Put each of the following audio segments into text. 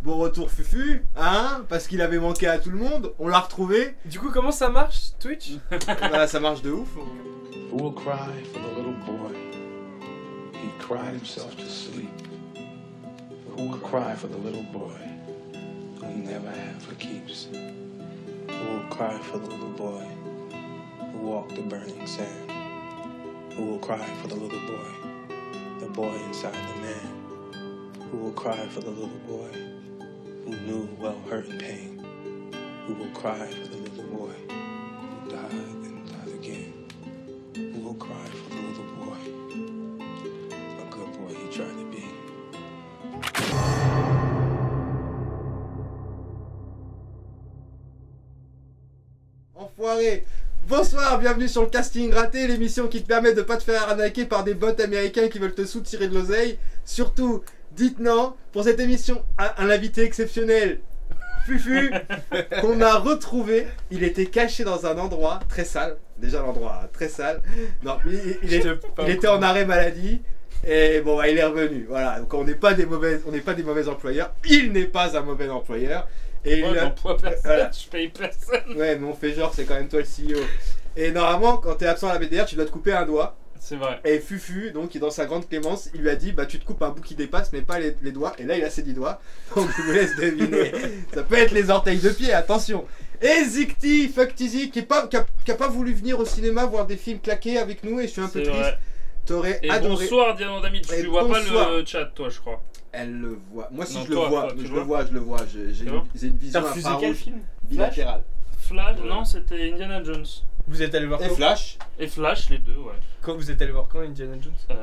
Bon retour Fufu, hein, parce qu'il avait manqué à tout le monde, on l'a retrouvé. Du coup, comment ça marche, Twitch? Bah, ça marche de ouf. Who will cry for the little boy? He cried himself to sleep. Who will cry for the little boy who he never had for keeps? Who will cry for the little boy who walked the burning sand? Who will cry for the little boy inside the man? Who will cry for the little boy who knew well hurt and pain? Who will cry for the little boy who died and died again? Who will cry for the little boy? A good boy he tried to be. Enfoiré. Bonsoir, bienvenue sur le Casting Raté, l'émission qui te permet de pas te faire arnaquer par des bots américains qui veulent te soutirer de l'oseille. Surtout, dites non, pour cette émission, un invité exceptionnel, Fufu, qu'on a retrouvé. Il était caché dans un endroit très sale. Déjà l'endroit très sale. Non, il était en arrêt maladie. Et bon, bah, il est revenu. Voilà, donc on n'est pas des mauvais employeurs. Il n'est pas un mauvais employeur. Et moi, j'emploie personne, voilà. Je paye personne. Ouais, mais on fait genre, c'est quand même toi le CEO. Et normalement, quand t'es absent à la BDR, tu dois te couper un doigt. C'est vrai. Et Fufu, donc dans sa grande clémence, il lui a dit bah tu te coupes un bout qui dépasse, mais pas les doigts. Et là, il a ses 10 doigts. Donc je vous laisse deviner. Ça peut être les orteils de pied, attention. Et Zikti, Fuck Tizi, qui a pas voulu venir au cinéma voir des films claqués avec nous, et je suis un peu triste. T'aurais adoré. Bonsoir Diana Dami, tu vois pas le chat, toi, je crois. Elle le voit. Moi, si non, je le vois, je le vois. J'ai une vision infrarouge quel film bilatérale. Flash, non, c'était Indiana Jones. Vous êtes allé voir quand? Flash. Et Flash, les deux, ouais. Quand vous êtes allé voir quand Indiana Jones?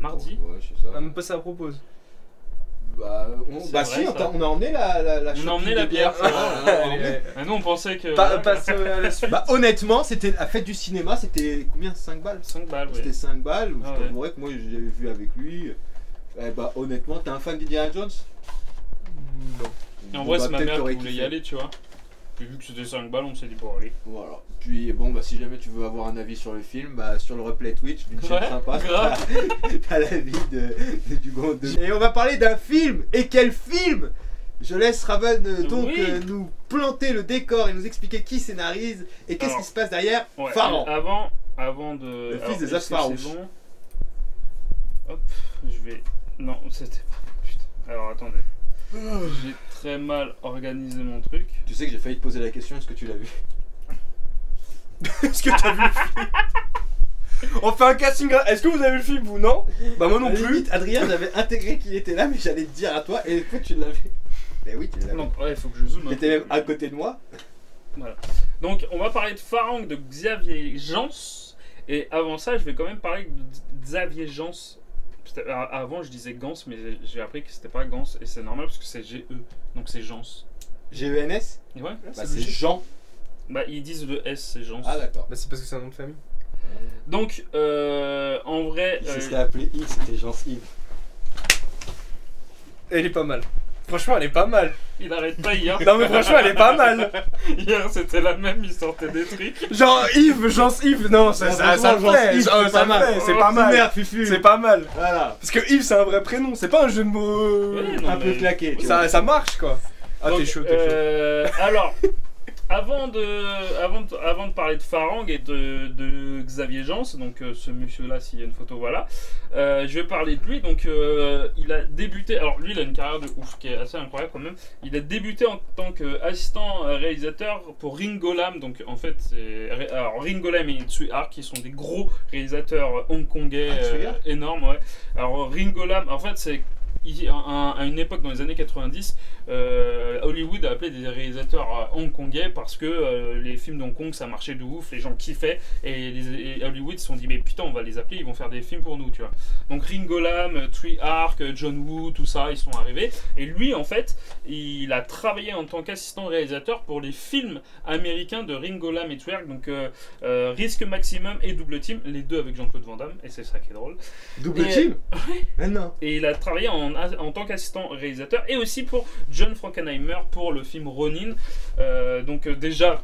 Mardi. Ouais, c'est ça. Ah, même pas ça propose. Bah, si, on a emmené la on a emmené la bière. Nous, on pensait que. Passe à la suite. Bah, honnêtement, c'était la fête du cinéma, c'était combien? 5 balles? 5 balles, oui. C'était 5 balles. Je t'avouerais que moi, j'avais vu avec lui. Bah, honnêtement, t'es un fan d'Indiana Jones? Non. Et en vrai, c'est ma mère qui voulait y aller, tu vois. Puis vu que c'était 5 balles, on s'est dit bon, allez. Voilà. Puis bon, bah, si jamais tu veux avoir un avis sur le film, bah, sur le replay Twitch, une chaîne sympa, t'as l'avis du grand. Et on va parler d'un film. Et quel film? Je laisse Raven donc nous planter le décor et nous expliquer qui scénarise et qu'est-ce qui se passe derrière. Farhan. Avant de. Le fils des As farouches. Bon. Hop, je vais. Non, c'était pas. Putain. Alors attendez. J'ai très mal organisé mon truc. Tu sais que j'ai failli te poser la question, est-ce que tu l'as vu? Est-ce que t'as vu le film? On fait un casting. Est-ce que vous avez vu le film, vous? Non? Bah moi non plus. Limite, Adrien, j'avais intégré qu'il était là, mais j'allais te dire à toi, et en fait tu l'avais. Mais oui, tu l'avais. Non, ouais, il faut que je zoome. T'étais même à côté de moi. Voilà. Donc on va parler de Farang de Xavier Jans. Et avant ça, je vais quand même parler de Xavier Jans. Avant, je disais Gans, mais j'ai appris que c'était pas Gans, et c'est normal parce que c'est GE, donc c'est Jans. GENS? Ouais, bah, c'est Jean. Bah, ils disent le S, c'est Jans. Ah, d'accord. Bah, c'est parce que c'est un nom de famille. Donc, en vrai. Il s'est appelé Yves, c'était Jean-Yves. Elle est pas mal. Franchement, elle est pas mal. Il arrête pas hier. Non, mais franchement, elle est pas mal. Hier, c'était la même, il sortait des trucs. Jean-Yves, non, ça le fait. C'est pas mal. C'est pas mal. Voilà. Parce que Yves, c'est un vrai prénom, c'est pas un jeu de mots un peu claqué. Ça marche, quoi. Ah, t'es chaud, alors, avant de parler de Farang et de Xavier Jans, donc ce monsieur-là, s'il y a une photo, voilà, je vais parler de lui. Donc, il a débuté. Alors, lui, il a une carrière de ouf qui est assez incroyable quand même. Il a débuté en tant qu'assistant réalisateur pour Ringo Lam. Donc, en fait, Ringo Lam et Tsui Hark qui sont des gros réalisateurs hongkongais énormes. Ouais. Alors, Ringo Lam, en fait, c'est à une époque dans les années 90, Hollywood a appelé des réalisateurs hongkongais parce que les films d'Hong Kong ça marchait de ouf, les gens kiffaient et Hollywood se sont dit mais putain on va les appeler, ils vont faire des films pour nous, tu vois. Donc Ringo Lam, Tsui Hark, John Woo, tout ça, ils sont arrivés et lui en fait il a travaillé en tant qu'assistant réalisateur pour les films américains de Ringo Lam et Tsui Hark, donc Risque Maximum et Double Team, les deux avec Jean-Claude Van Damme, et c'est ça qui est drôle. Double Team? Ouais. Non. Et il a travaillé en tant qu'assistant réalisateur et aussi pour John Frankenheimer pour le film Ronin. Donc déjà,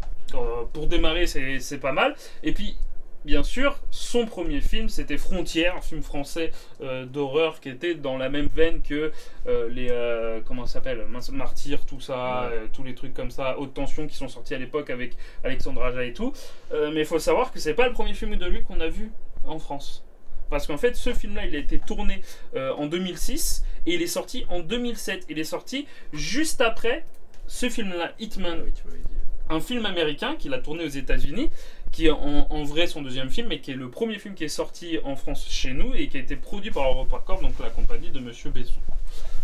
pour démarrer, c'est pas mal. Et puis, bien sûr, son premier film, c'était Frontières, un film français d'horreur qui était dans la même veine que comment ça s'appelle, Martyr, tout ça, tous les trucs comme ça, Haute Tension qui sont sortis à l'époque avec Alexandre Aja et tout. Mais il faut savoir que c'est pas le premier film de lui qu'on a vu en France. Parce qu'en fait, ce film-là, il a été tourné en 2006 et il est sorti en 2007. Il est sorti juste après ce film-là, Hitman. Ah oui, tu m'avais dit. Un film américain qu'il a tourné aux États-Unis, qui est en vrai son deuxième film, mais qui est le premier film qui est sorti en France chez nous et qui a été produit par EuropaCorp, donc la compagnie de Monsieur Besson.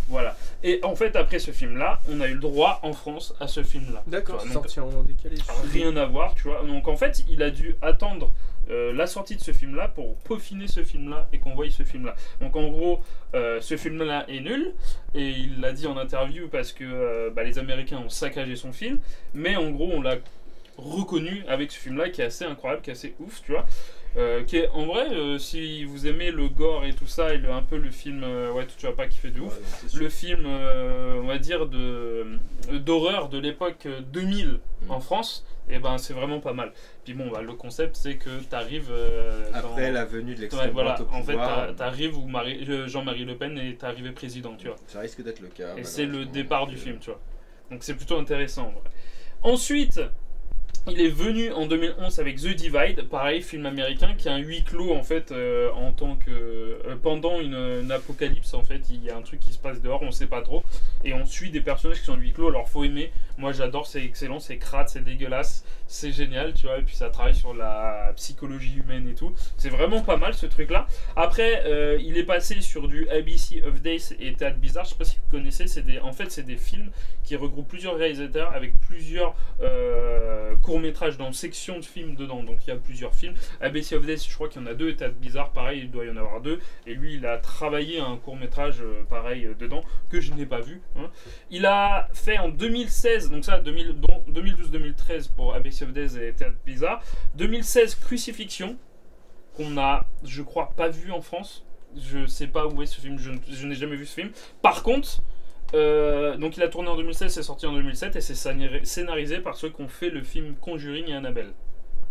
Voilà. Et en fait, après ce film-là, on a eu le droit en France à ce film-là. D'accord, Tu vois, sorti en décalé. rien à voir, tu vois. Donc en fait, il a dû attendre la sortie de ce film-là pour peaufiner ce film-là et qu'on voie ce film-là. Donc en gros, ce film-là est nul et il l'a dit en interview parce que les Américains ont saccagé son film, mais en gros, on l'a reconnu avec ce film-là qui est assez incroyable, qui est assez ouf, tu vois. Qui est en vrai, si vous aimez le gore et tout ça et un peu le film, tu vas pas kiffer de ouf. Ouais, c'est sûr. Le film, on va dire d'horreur de l'époque 2000 en France, et ben c'est vraiment pas mal. Puis bon, le concept c'est que t'arrives Après la venue de l'extrême voilà, droite au en fait pouvoir, t'arrives où Jean-Marie Le Pen est arrivé président, tu vois. ça risque d'être le cas. Et c'est le malheureusement. départ du film, tu vois. Donc c'est plutôt intéressant en vrai. Ensuite, il est venu en 2011 avec The Divide, pareil, film américain qui a un huis clos en fait en tant que pendant une apocalypse en fait, il y a un truc qui se passe dehors, on sait pas trop, et on suit des personnages qui sont en huis clos. Alors faut aimer, moi j'adore, c'est excellent, c'est crade, c'est dégueulasse, c'est génial, tu vois, et puis ça travaille sur la psychologie humaine et tout. C'est vraiment pas mal ce truc là. Après il est passé sur du ABC of Days et Théâtre Bizarre, je sais pas si vous connaissez, c'est des films qui regroupent plusieurs réalisateurs avec plusieurs courts-métrages dans section de films dedans. Donc il y a plusieurs films. ABC of Days, je crois qu'il y en a 2, et Théâtre Bizarre, pareil, il doit y en avoir 2. Et lui, il a travaillé un court-métrage pareil dedans que je n'ai pas vu. Hein. Il a fait en 2016, donc ça, 2012-2013 pour ABC of Days et Théâtre Bizarre. 2016, Crucifixion, qu'on a, je crois, pas vu en France. Je sais pas où est ce film, je n'ai jamais vu ce film. Par contre, donc il a tourné en 2016, c'est sorti en 2007 et c'est scénarisé par ceux qui ont fait le film Conjuring et Annabelle.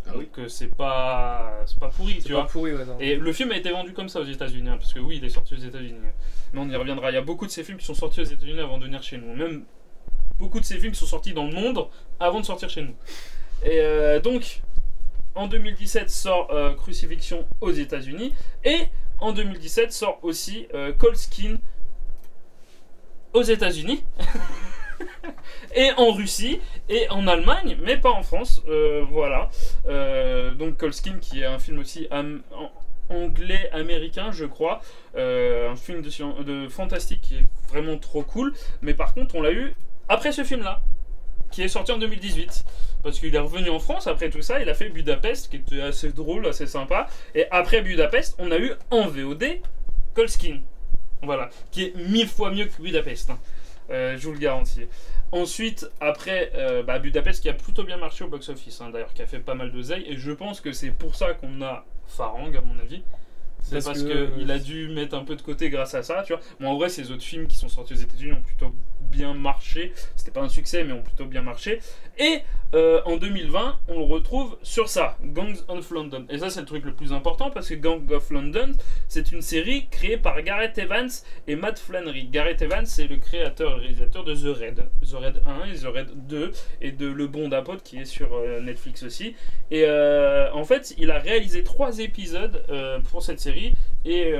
Ah oui. Donc c'est pas pourri, tu C'est vois. pas pourri, ouais, non. Et le film a été vendu comme ça aux États-Unis, hein, parce que oui, il est sorti aux États-Unis. Mais on y reviendra. Il y a beaucoup de ces films qui sont sortis aux États-Unis avant de venir chez nous. Même beaucoup de ces films qui sont sortis dans le monde avant de sortir chez nous. Et donc en 2017 sort Crucifixion aux États-Unis et en 2017 sort aussi Cold Skin aux États-Unis et en Russie et en Allemagne, mais pas en France. Voilà. Donc Cold Skin, qui est un film aussi anglais-américain, je crois. Un film de fantastique qui est vraiment trop cool. Mais par contre, on l'a eu après ce film-là, qui est sorti en 2018. Parce qu'il est revenu en France après tout ça, il a fait Budapest, qui était assez drôle, assez sympa. Et après Budapest, on a eu en VOD Cold Skin. Voilà, qui est 1000 fois mieux que Budapest, hein. Je vous le garantis. Ensuite, après Budapest, qui a plutôt bien marché au box-office, hein, d'ailleurs, qui a fait pas mal d'oseille, et je pense que c'est pour ça qu'on a Farang, à mon avis. C'est parce qu'il a dû mettre un peu de côté grâce à ça, tu vois. Bon, en vrai, ces autres films qui sont sortis aux États-Unis ont plutôt bien marché. C'était pas un succès, mais ont plutôt bien marché. Et en 2020, on le retrouve sur ça, Gangs of London. Et ça, c'est le truc le plus important parce que Gangs of London, c'est une série créée par Gareth Evans et Matt Flannery. Gareth Evans, c'est le créateur et réalisateur de The Raid. The Raid 1 et The Raid 2 et de Le Bon d'Apote qui est sur Netflix aussi. Et en fait, il a réalisé 3 épisodes pour cette série. Et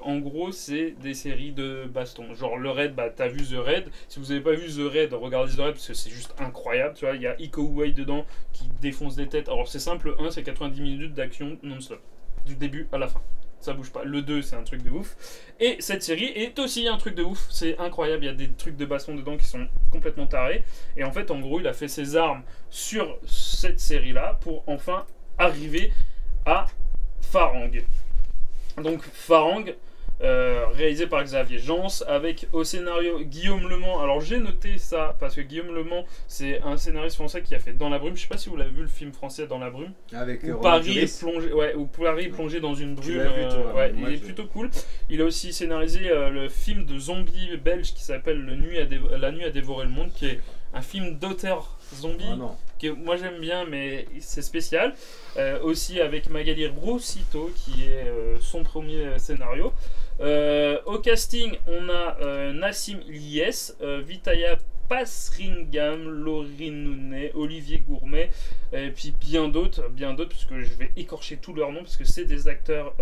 en gros, c'est des séries de baston. Genre le Raid, t'as vu The Raid. Si vous n'avez pas vu The Raid, regardez The Raid parce que c'est juste incroyable. Tu vois, il y a Iko Uwais dedans qui défonce des têtes. Alors c'est simple, 1 c'est 90 minutes d'action non-stop. Du début à la fin. Ça bouge pas. Le 2 c'est un truc de ouf. Et cette série est aussi un truc de ouf. C'est incroyable. Il y a des trucs de baston dedans qui sont complètement tarés. Et en fait, en gros, il a fait ses armes sur cette série-là pour enfin arriver à Farang. Donc Farang, réalisé par Xavier Jans, avec au scénario Guillaume Lemans. Alors j'ai noté ça parce que Guillaume Lemans, c'est un scénariste français qui a fait Dans la brume. Je sais pas si vous l'avez vu, le film français Dans la brume. Avec Où Paris est plongé dans une brume. l'as vu, toi, ouais, moi, il est plutôt cool. Il a aussi scénarisé le film de zombies belge qui s'appelle La nuit a dévoré le monde, qui est un film d'auteur zombie. Ah non. Que moi j'aime bien, mais c'est spécial. Aussi avec Magali Roussito, qui est son premier scénario. Au casting, on a Nassim Lies, Vitaya Pasringam, Laurie Nounet, Olivier Gourmet, et puis bien d'autres, parce que je vais écorcher tous leurs noms, parce que c'est des acteurs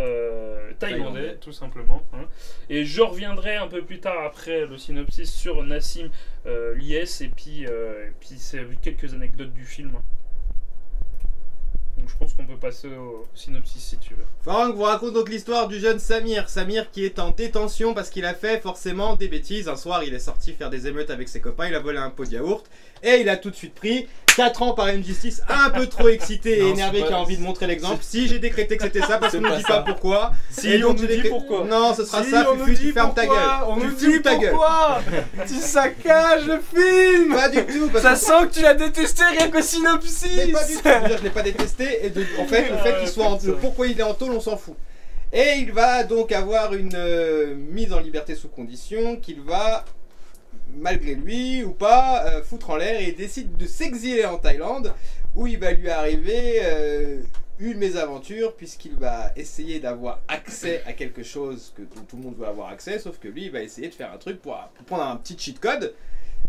thaïlandais, tout simplement. Hein. Et je reviendrai un peu plus tard, après le synopsis, sur Nassim Lies, et puis c'est quelques anecdotes du film. Donc je pense qu'on peut passer au synopsis si tu veux. Farang vous raconte donc l'histoire du jeune Samir. Samir qui est en détention parce qu'il a fait forcément des bêtises. Un soir, il est sorti faire des émeutes avec ses copains, il a volé un pot de yaourt et il a tout de suite pris 4 ans par une justice un peu trop excitée et Non, énervée c'est qui a pas- envie de montrer l'exemple. Si j'ai décrété que c'était ça parce qu'on C'est ne pas dit ça. pas pourquoi. Si, Et donc, on nous j'ai dit décrété- pourquoi. Non, ce sera Si, ça, on nous Fufu, dit tu fermes ta pourquoi. gueule. On Tu nous fermes dit ta gueule. pourquoi. Tu saccages le film. Pas du tout, parce Ça que- sent que tu l'as détesté rien qu'au synopsis. Mais pas du tout, déjà, je l'ai pas détesté et en fait le fait qu'il soit en putain. pourquoi il est en tôle on s'en fout. Et il va donc avoir une mise en liberté sous condition qu'il va malgré lui ou pas foutre en l'air et il décide de s'exiler en Thaïlande où il va lui arriver une mésaventure puisqu'il va essayer d'avoir accès à quelque chose que tout le monde veut avoir accès sauf que lui il va essayer de faire un truc pour prendre un petit cheat code.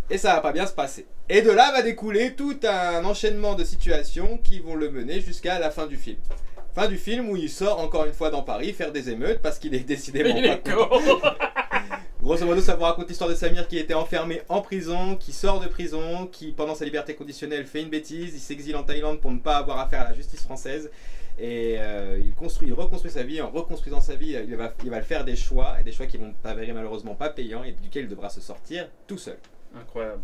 Et ça va pas bien se passer. Et de là va découler tout un enchaînement de situations qui vont le mener jusqu'à la fin du film. Fin du film où il sort encore une fois dans Paris faire des émeutes parce qu'il est décidément Il pas est content. con. Grosso modo, ça vous raconte l'histoire de Samir qui était enfermé en prison, qui sort de prison, qui pendant sa liberté conditionnelle fait une bêtise, il s'exile en Thaïlande pour ne pas avoir affaire à la justice française. Et il reconstruit sa vie. En reconstruisant sa vie, il va faire des choix, et des choix qui vont s'avérer malheureusement pas payants et duquel il devra se sortir tout seul. Incroyable.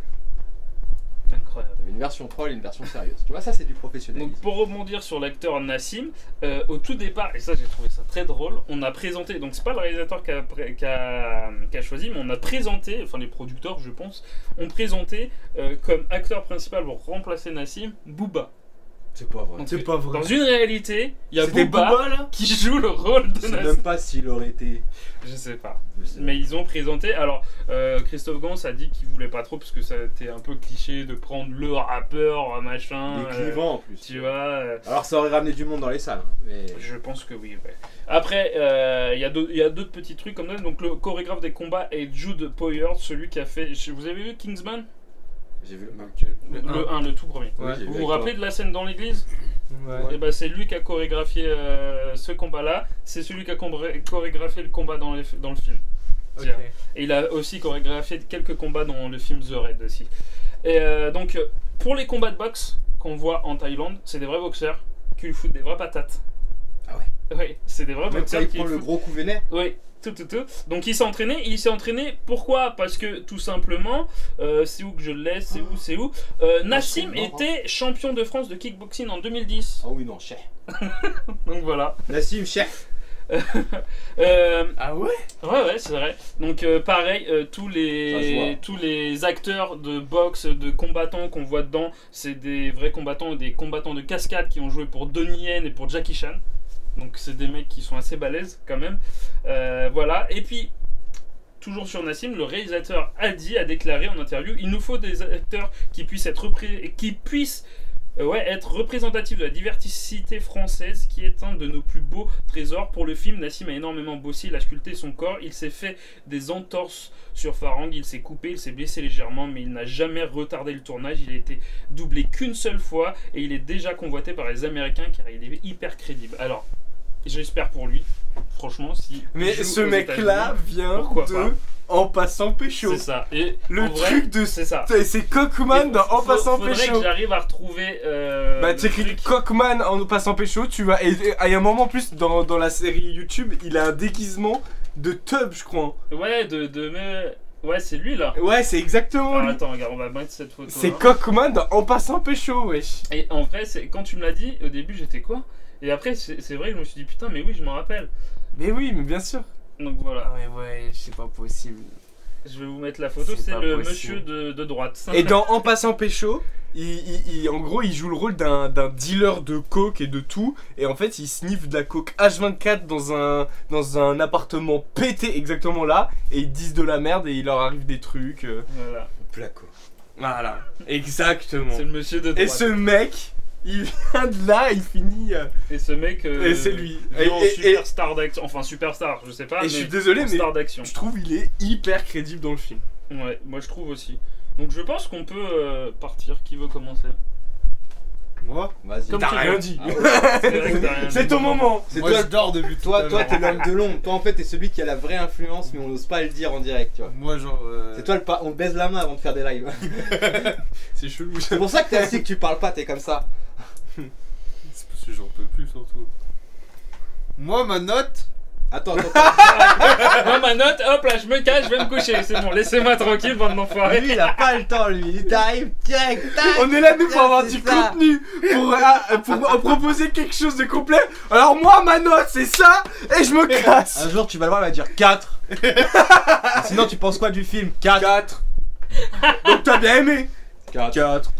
Incroyable. Une version troll et une version sérieuse. Tu vois, ça c'est du professionnalisme. Donc pour rebondir sur l'acteur Nassim, au tout départ, et ça j'ai trouvé ça très drôle, on a présenté, donc c'est pas le réalisateur qui a choisi, mais on a présenté, enfin les producteurs je pense, ont présenté comme acteur principal pour remplacer Nassim, Booba. C'est pas vrai. Donc, C'est pas vrai. Dans une réalité, il y a C'était Booba, Booba là. qui joue le rôle de Je sais Nassim. même pas s'il aurait été. Je sais pas. Mais ils ont présenté. Alors, Christophe Gans a dit qu'il voulait pas trop parce que ça a été un peu cliché de prendre le rappeur, machin. Il est clivant en plus. Tu vois. Alors ça aurait ramené du monde dans les salles. hein, Mais... Je pense que oui. Ouais. Après, il y a d'autres petits trucs comme ça. Donc, le chorégraphe des combats est Jude Poyer, celui qui a fait. Vous avez vu Kingsman? J'ai vu Le 1, le tout premier. Ouais, j'ai vu Vous vous avec rappelez de la scène dans l'église? Ouais. Et bah, c'est lui qui a chorégraphié ce combat-là. C'est celui qui a chorégraphié le combat dans le film. Ok. Et il a aussi chorégraphié quelques combats dans le film The Raid aussi. Et donc, pour les combats de boxe qu'on voit en Thaïlande, c'est des vrais boxeurs qui lui foutent des vraies patates. Ah ouais. Oui, c'est des vrais Même quand boxeurs il qui prend lui le foutent. gros coup vénère. Oui, tout. Donc il s'est entraîné. Pourquoi? Parce que tout simplement, c'est où que je le laisse? C'est où Nassim c'est mort, était champion de France de kickboxing en 2010. Ah oui, non, cher. Donc voilà. Nassim, cher. Ah ouais. Ouais, c'est vrai. Donc pareil, tous Ça se voit. les acteurs de boxe, de combattants qu'on voit dedans, c'est des vrais combattants et des combattants de cascade qui ont joué pour Donnie Yen et pour Jackie Chan. Donc c'est des mecs qui sont assez balèzes quand même. Voilà. Et puis toujours sur Nassim, le réalisateur a déclaré en interview, il nous faut des acteurs qui puissent être être représentatifs de la diversité française, qui est un de nos plus beaux trésors. Pour le film, Nassim a énormément bossé, il a sculpté son corps, il s'est fait des entorses sur Farang, il s'est coupé, il s'est blessé légèrement, mais il n'a jamais retardé le tournage, il a été doublé qu'une seule fois, et il est déjà convoité par les Américains car il est hyper crédible. Alors, j'espère pour lui, franchement, si... Mais il joue ce aux mec-là États-Unis, vient pourquoi de pas. En passant pécho. C'est ça. Et Le en vrai, truc de c'est ça. C'est Cockman dans En passant Faudrait pécho. que j'arrive à retrouver. Bah le t'écris truc. Cockman en passant pécho, tu vas. Et il y a un moment en plus dans la série YouTube, il a un déguisement de tub, je crois. Ouais, ouais, c'est lui là. Ouais, c'est exactement Alors, lui. attends, regarde, on va mettre cette photo. C'est Cockman dans En passant pécho, wesh. Et en vrai, quand tu me l'as dit, au début, j'étais quoi? Et après, c'est vrai, je me suis dit putain, mais oui, je m'en rappelle. Mais oui, mais bien sûr. Donc voilà, ouais, c'est pas possible. je vais vous mettre la photo. C'est C'est pas le possible. monsieur de droite. Et dans En passant pécho, en gros, il joue le rôle d'un dealer de coke et de tout. Et en fait, il sniffe de la coke H24 dans un appartement pété exactement là. Et ils disent de la merde et il leur arrive des trucs. Voilà. Placo. Voilà, exactement. C'est le monsieur de droite. Et ce mec, il vient de là, il finit. Et ce mec. Et c'est lui. En superstar d'action. Enfin, superstar, je sais pas. Et je suis désolé, mais star d'action. je trouve il est hyper crédible dans le film. Ouais, moi je trouve aussi. Donc je pense qu'on peut partir. Qui veut commencer? Moi Vas-y. Comme T'as tu rien veux. dit. C'est vrai que t'as rien C'est dit. ton moment. C'est Moi toi, je dors depuis tout à toi l'heure. t'es l'homme de l'ombre. Toi en fait t'es celui qui a la vraie influence mais on n'ose pas le dire en direct, tu vois. Moi genre... C'est toi on te baise la main avant de faire des lives. C'est chelou. C'est pour ça que t'es assis que tu parles pas, t'es comme ça. C'est parce que j'en peux plus surtout. Moi ma note... Attends. Moi ma note, hop là, je me cache, je vais me coucher. C'est bon, laissez-moi tranquille, bande d'enfoirés. Lui il a pas le temps lui, il t'arrive direct, tac. On est là nous pour avoir C'est du ça. contenu, pour proposer quelque chose de complet. Alors moi ma note c'est ça et je me casse. Un jour tu vas le voir, il va dire 4. Sinon tu penses quoi du film? 4. 4. Donc t'as bien aimé. 4.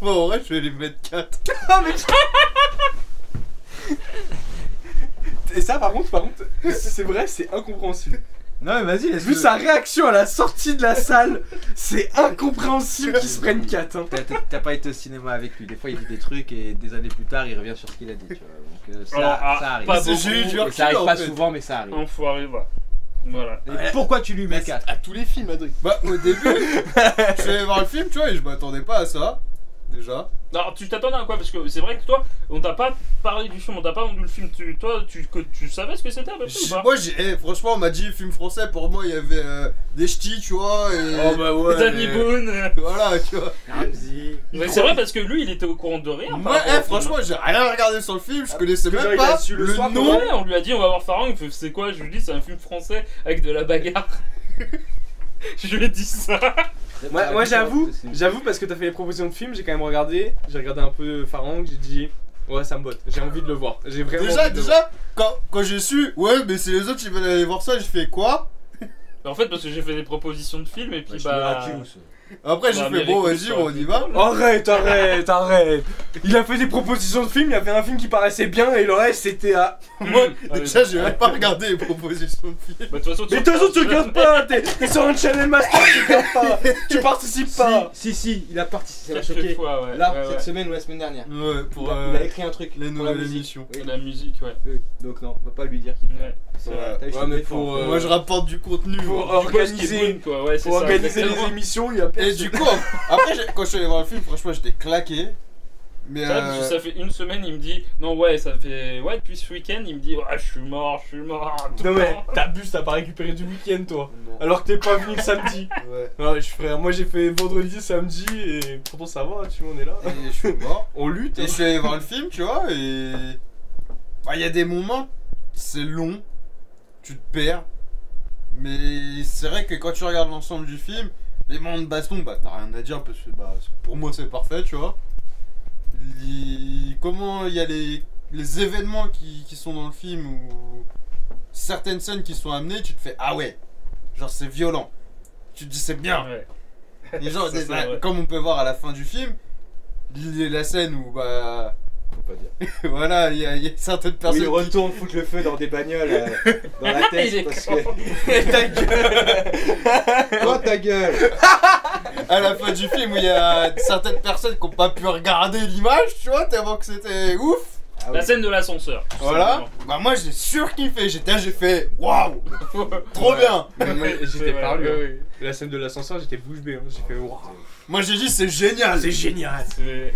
Bon en vrai je vais les mettre 4. Et ça par contre, c'est vrai, c'est incompréhensible. Non mais vas-y, laisse-le. Vu sa réaction à la sortie de la salle, c'est incompréhensible qu'il se prenne 4. Hein. T'as pas été au cinéma avec lui, des fois il dit des trucs et des années plus tard il revient sur ce qu'il a dit, tu vois. Donc Alors, ça arrive. pas J'ai eu du Et recul ça arrive en pas fait. souvent mais ça arrive. Enfoiré, va. Voilà. Et pourquoi tu lui mets 4? À tous les films, Adrien. Bah au début, je suis allé voir le film tu vois et je m'attendais pas à ça. Déjà. Alors, tu t'attendais à quoi? Parce que c'est vrai que toi, on t'a pas parlé du film, on t'a pas vendu le film. Tu savais ce que c'était à peu près ou pas? Moi franchement on m'a dit film français, pour moi il y avait des ch'tis tu vois et... Oh bah ouais. Danny Boone. Voilà tu vois. Ramsey. Mais c'est vrai parce que lui, il était au courant de rien. par Moi rapport au film. franchement j'ai rien regardé sur le film, je connaissais que même genre, il a pas su le le soir nom. Ouais, on lui a dit on va voir Farang, il fait c'est quoi? Je lui dis c'est un film français avec de la bagarre. Je lui ai dit ça. Moi j'avoue parce que t'as fait les propositions de films, j'ai quand même regardé. J'ai regardé un peu Farang, j'ai dit ouais ça me botte, j'ai envie de le voir. J'ai vraiment envie de le voir. Quand j'ai su, ouais mais c'est les autres qui veulent aller voir ça, j'ai fait quoi? En fait, parce que j'ai fait des propositions de films et puis Après j'ai Bah, fait bon Miraculous, vas-y on y va. Arrête. Il a fait des propositions de films, il y avait un film qui paraissait bien et le reste c'était à... Moi Ah, déjà mais- j'ai même pas regardé les propositions de films. Bah, de toute façon, Mais de toute façon tu regardes pas, t'es sur un channel master, tu regardes pas, tu participes pas. Si, il a participé, ça m'a Quelques choqué. fois, ouais. Là, ouais, cette ouais. semaine ou la semaine dernière. Ouais pour Il a écrit un truc les pour la nouvelles musique. émissions. Oui. La musique, ouais. Oui. Donc non, on va pas lui dire qu'il fait. Ouais, c'est vrai. T'as vu, je Ouais, te mais défends. pour, Moi je rapporte du contenu. Pour moi. organiser, Quoi. Ouais, c'est pour ça, organiser les exactement. émissions, il y a Et personne. du coup après quand je suis allé voir le film franchement j'étais claqué. Mais C'est vrai, parce que ça fait une semaine, il me dit non, ouais, ça fait. Ouais, depuis ce week-end, il me dit ouais, je suis mort. Tout Non le mais temps. t'abuses, t'as pas récupéré du week-end toi. Non. Alors que t'es pas venu le samedi. Ouais. Ouais frère, moi j'ai fait vendredi, samedi et pourtant ça va, tu vois on est là. Et je suis mort. On lutte. Et je suis allé voir le film, tu vois, et. Bah, il y a des moments, c'est long, tu te perds. Mais c'est vrai que quand tu regardes l'ensemble du film, les moments de baston, bah, t'as rien à dire parce que bah, pour moi, c'est parfait, tu vois. Comment il y a les événements qui sont dans le film ou certaines scènes qui sont amenées, tu te fais ah ouais, genre c'est violent. Tu te dis c'est bien. Ouais. Et genre, Ça, c'est vrai. comme on peut voir à la fin du film, la scène où bah. Faut pas dire. Voilà, il y a certaines Oui, personnes. il retourne foutre le feu dans des bagnoles dans la Il est tête parce con. que. Ta gueule. Oh ta gueule! À la fin du film où il y a certaines personnes qui n'ont pas pu regarder l'image, tu vois, tellement que c'était ouf. Ah La oui. scène de l'ascenseur. tout Voilà. Bah, moi j'ai surkiffé. J'ai fait waouh, simplement. trop bien. Mais moi, C'est j'étais vrai, parlu. ouais, Hein. ouais. La scène de l'ascenseur, j'étais bouche bée. Hein. J'ai fait waouh. Moi j'ai dit c'est génial. C'est génial. Ouais,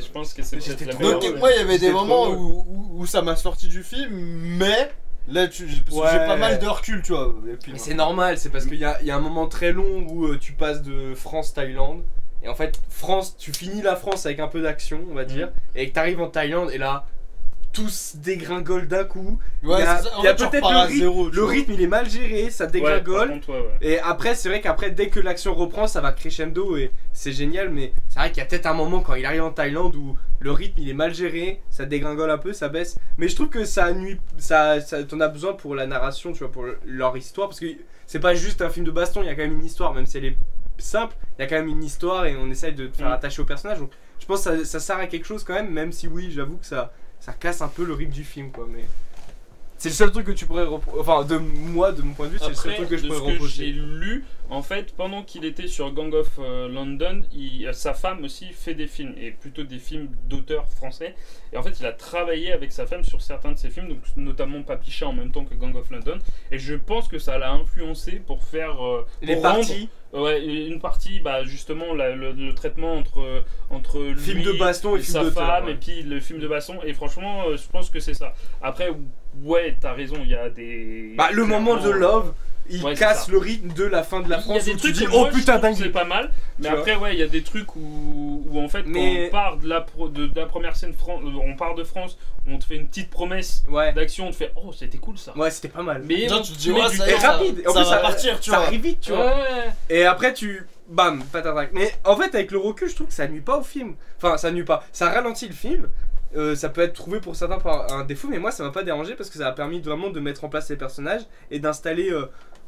je pense que c'est peut-être J'étais la trop meilleure. Donc drôle. moi il y avait des C'était moments trop où ça m'a sorti du film, mais là parce que j'ai Ouais. pas mal de recul, tu vois. Et puis, Mais c'est normal, c'est parce qu'il y a un moment très long où tu passes de France-Thaïlande. Et en fait, France, tu finis la France avec un peu d'action, on va dire. Et que t'arrives en Thaïlande et là, tout se dégringole d'un coup. Ouais, il y a, c'est ça. En il y a fait, tu peut-être repars à le rythme. zéro, tu Le vois. rythme, il est mal géré, ça Ouais, par dégringole. contre, ouais. Et après, c'est vrai qu'après, dès que l'action reprend, ça va crescendo et c'est génial. Mais c'est vrai qu'il y a peut-être un moment quand il arrive en Thaïlande où le rythme il est mal géré, ça dégringole un peu, ça baisse. Mais je trouve que ça nuit, t'en as besoin pour la narration, tu vois, pour leur histoire. Parce que c'est pas juste un film de baston, il y a quand même une histoire, même si elle est simple, il y a quand même une histoire et on essaye de te faire attacher au personnage. Donc je pense que ça sert à quelque chose quand même, même si oui, j'avoue que ça casse un peu le rythme du film, quoi. Mais C'est le seul truc que tu pourrais reprocher. Enfin, de mon point de vue, c'est le seul Après, truc que je de pourrais ce que j'ai reprocher. lu, en fait, pendant qu'il était sur Gang of London, sa femme aussi fait des films, et plutôt des films d'auteurs français. Et en fait, il a travaillé avec sa femme sur certains de ses films, donc notamment Papicha en même temps que Gang of London. Et je pense que ça l'a influencé pour faire Les pour rendre- parties, Ouais, une partie, bah justement le traitement entre film lui de baston et film sa d'auteur. femme ouais. et puis le film de baston. Et franchement, je pense que c'est ça. Après, ouais, t'as raison, il y a des. Bah, le moment de Love, il Ouais, c'est casse ça. le rythme de la fin de la Il y a France des où tu trucs dis que oh moi, je putain trouve que c'est dingue. pas mal, mais Tu après ouais il y a des trucs où en fait Mais- quand on part de la première scène on part de France, on te fait une petite promesse Ouais, d'action, on te fait oh c'était cool ça. ouais, c'était pas mal. Mais Genre, on tu te te dis, met ouais, du ça y Et est, temps. ça- rapide, en ça plus va partir, tu ça vois. arrive vite, tu vois. Ouais. Et après tu bam, patatrac. Mais en fait avec le recul, je trouve que ça nuit pas au film. Enfin, ça nuit pas, ça ralentit le film. Ça peut être trouvé pour certains par un défaut, mais moi ça m'a pas dérangé parce que ça a permis vraiment de mettre en place les personnages et d'installer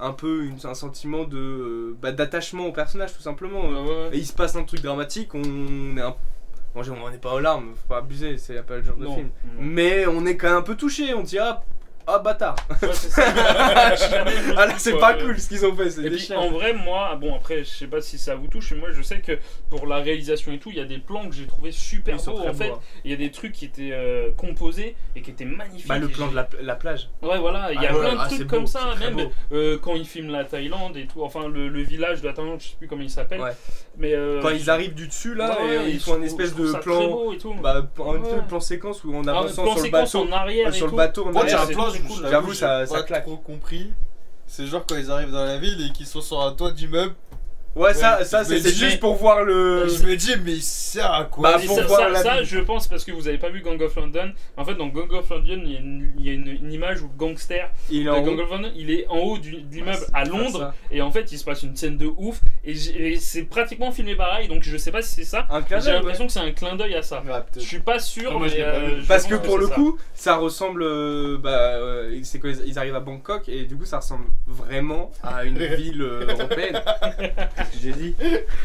un peu un sentiment de d'attachement au personnage tout simplement. Et il se passe un truc dramatique, on est un... Bon, on n'est pas aux larmes, faut pas abuser, c'est pas le genre de Non, film. non. Mais on est quand même un peu touché, on dit ah bâtard. Ouais, c'est ça. Jamais vu Ah là c'est quoi. pas cool ce qu'ils ont fait, c'est Et des puis chiens. en vrai, moi, bon après, je sais pas si ça vous touche, mais moi je sais que pour la réalisation et tout, il y a des plans que j'ai trouvé super Ils sont beaux très en fait. beaux, hein. Il y a des trucs qui étaient composés et qui étaient magnifiques. Bah le Et plan de la plage. Ouais, voilà, il y a Ah ouais, plein de c'est trucs beau, comme ça, c'est très même beau. quand ils filment la Thaïlande et tout, enfin le village de la Thaïlande, je sais plus comment il s'appelle. Ouais. Mais Quand ils arrivent du dessus là, ouais, et ils font une espèce de plan, et tout. bah un Ouais. peu plan séquence où on Ah, avançant plan sur le séquence bateau, en arrière et sur le tout. bateau, on Moi, arrive, j'ai un c'est plan, très cool. J'avoue, j'ai ça pas claque. trop compris. C'est genre quand ils arrivent dans la ville et qu'ils sont sur un toit d'immeuble. Ouais, ça mais c'est dis- juste pour voir le. Je me dis, mais il sert à quoi Bah, Et faut ça, voir la ça, ville. je pense parce que vous avez pas vu Gang of London. En fait, dans Gang of London, il y a une image où le gangster Il est de en Gang haut. of London, il est en haut de l'immeuble Ah, à c'est Londres. ça. Et en fait, il se passe une scène de ouf. Et c'est pratiquement filmé pareil. Donc je sais pas si c'est ça. Un clin J'ai d'œil, l'impression que c'est un clin d'œil à ça. Je suis pas sûr, Ah, moi, je mais l'ai pas vu. je Parce pense que pour le c'est ça. coup, ça ressemble. C'est quand ils arrivent à Bangkok et du coup, ça ressemble vraiment à une ville européenne. J'ai dit.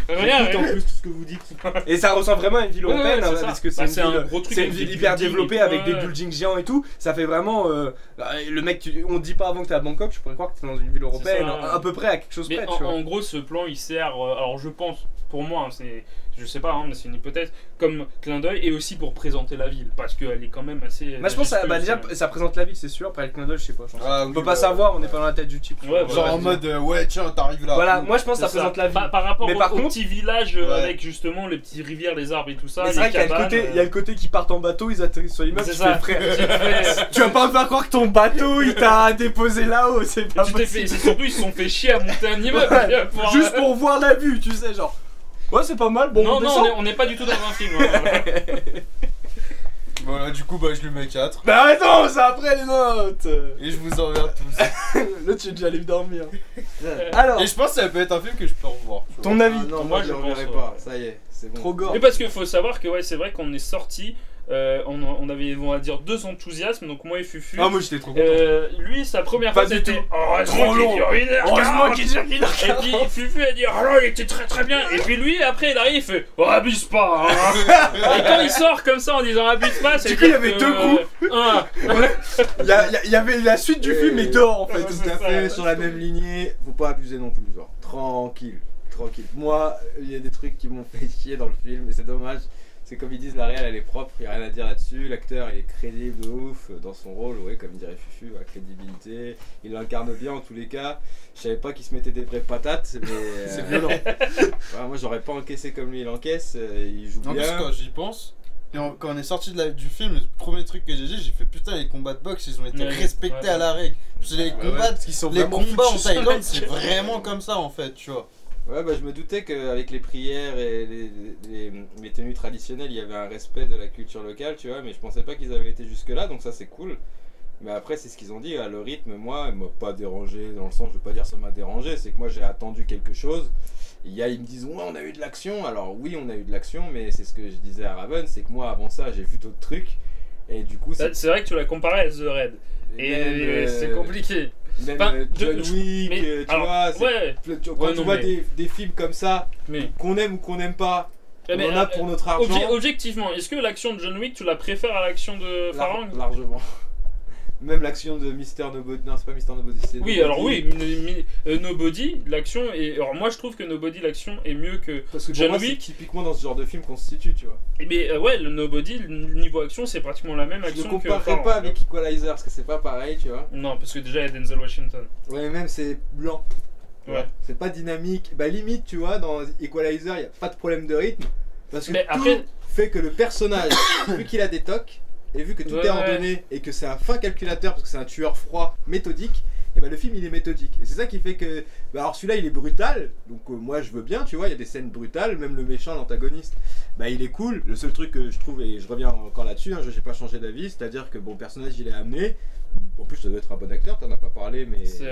Rien, Écoute en rien. plus tout ce que vous dites. Et ça ressemble vraiment à une ville Ouais, européenne ouais, c'est hein, ça. parce que c'est Bah, une c'est un ville, gros truc c'est avec une des ville hyper buildings et développée tout, avec des ouais. buildings géants et tout. Ça fait vraiment. Le mec, on te dit pas avant que t'es à Bangkok, tu pourrais croire que t'es dans une ville européenne, ça, ouais. à peu près à quelque chose Mais près, en, tu vois. en gros, ce plan il sert. Alors, je pense, pour moi, hein, c'est. Je sais pas, hein, mais c'est une hypothèse, comme clin d'œil et aussi pour présenter la ville, parce qu'elle est quand même assez. Moi je pense que ça, majestueuse, déjà ça présente la ville, c'est sûr. Après le clin d'œil, je sais pas. Ah, On oui, peut pas bah, savoir, on n'est pas dans la tête du type. tu Ouais, vois. Genre ouais, en ouais. mode, ouais, tiens, t'arrives là. Voilà, moi je pense que ça C'est présente la ville. Par rapport Mais par au contre- petit village Ouais. avec justement les petits rivières, les arbres et tout ça. Mais c'est les vrai qu'il y a le cabanes, côté, il y a le côté qui partent en bateau, ils atterrissent sur l'immeuble. C'est Tu ça. fais, frère, Tu fais- tu vas pas me faire croire que ton bateau il t'a déposé là-haut, c'est pas tu t'es fait, possible. c'est surtout ils se sont fait chier à monter un immeuble. Ouais, pour- juste pour voir la vue, tu sais, genre. Ouais, c'est pas mal, bon, non, on non, descend. on n'est pas du tout dans un film. hein. Voilà, du coup, bah, je lui mets 4. Mais arrête, non, c'est après les notes. Et je vous emmerde tous. Là, tu es déjà allé me dormir. Alors, Et je pense que ça peut être un film que je peux revoir. tu vois. ton avis. Ah non, Moi, moi je je le pense, reverrai ouais. pas. Ça y est, c'est bon. Trop gore. Mais parce qu'il faut savoir que ouais, c'est vrai qu'on est sorti, on avait, on va dire, deux enthousiasmes, donc moi et Fufu. Ah, moi j'étais trop content. Lui, sa première Pas fois, du c'était tout. heureusement Trop qu'il long. dure 1h40. Heureusement qu'il dure qu'il Et puis Fufu a dit oh là, il était très très bien. Et puis lui, après, il arrive, il fait oh, abuse pas. Hein. Et quand il sort comme ça en disant abuse pas, c'est Du coup, il y avait deux coups. Un. Il y avait la suite du film, mais dehors en fait. Ouais, Tout c'est à ça, fait ouais. sur la même lignée. Faut pas abuser non plus, genre. Tranquille, tranquille. Moi, il y a des trucs qui m'ont fait chier dans le film et c'est dommage. C'est comme ils disent, la réelle elle est propre, il n'y a rien à dire là-dessus. L'acteur il est crédible de ouf dans son rôle, ouais, comme dirait Fufu, à crédibilité. Il l'incarne bien en tous les cas. Je savais pas qu'il se mettait des vraies patates, mais. C'est violent. Ouais, moi j'aurais pas encaissé comme lui il encaisse, il joue En plus, bien. quand j'y pense, quand on est sorti du film, le premier truc que j'ai dit, j'ai fait putain, les combats de boxe ils ont été Ouais, respectés ouais. à la règle. Parce que les combats, Parce qu'ils sont les vraiment combats en foutus. Thaïlande, c'est vraiment comme ça en fait, tu vois. Ouais, bah je me doutais qu'avec les prières et les tenues traditionnelles, il y avait un respect de la culture locale, tu vois, mais je pensais pas qu'ils avaient été jusque-là, donc ça c'est cool. Mais après, c'est ce qu'ils ont dit, le rythme, moi, il m'a pas dérangé, dans le sens, je veux pas dire ça m'a dérangé, c'est que moi j'ai attendu quelque chose. Ils me disent, ouais, on a eu de l'action, alors oui, on a eu de l'action, mais c'est ce que je disais à Raven, c'est que moi, avant ça, j'ai vu d'autres trucs, et du coup, C'est vrai que tu l'as comparé à The Raid. Et même, c'est compliqué. Même Enfin, John Wick, mais, tu alors, vois, c'est- ouais, quand Ouais, tu non, vois mais- des films comme ça, mais. qu'on aime ou qu'on n'aime pas, on mais, en a pour notre argent. Objectivement, est-ce que l'action de John Wick, tu la préfères à l'action de Farang Largement. Même l'action de Mister Nobody. Non, c'est pas Mister Nobody. c'est Oui, Nobody. alors oui, Nobody, l'action est. Alors moi je trouve que Nobody, l'action est mieux que. Parce que pour John moi, c'est Wick. typiquement dans ce genre de film qu'on se situe, tu vois. Mais ouais, le Nobody, le niveau action, c'est pratiquement la même Je action ne que. comparerai Farang. pas avec Equalizer parce que c'est pas pareil, tu vois. Non, parce que déjà il y a Denzel Washington. Ouais, même c'est blanc. Ouais. C'est pas dynamique. Bah, limite, tu vois, dans Equalizer, il y a pas de problème de rythme. Parce que Mais tout après- fait que le personnage, vu qu'il a des tocs, et vu que tout Ouais, est ouais. ordonné, et que c'est un fin calculateur, parce que c'est un tueur froid, méthodique, et bah le film il est méthodique. Et c'est ça qui fait que. Bah, alors celui-là il est brutal, donc moi je veux bien, tu vois, il y a des scènes brutales, même le méchant, l'antagoniste, bah il est cool. Le seul truc que je trouve, et je reviens encore là-dessus, hein, je n'ai pas changé d'avis, c'est-à-dire que bon, le personnage il est amené. En plus, ça doit être un bon acteur, t'en as pas parlé, mais. C'est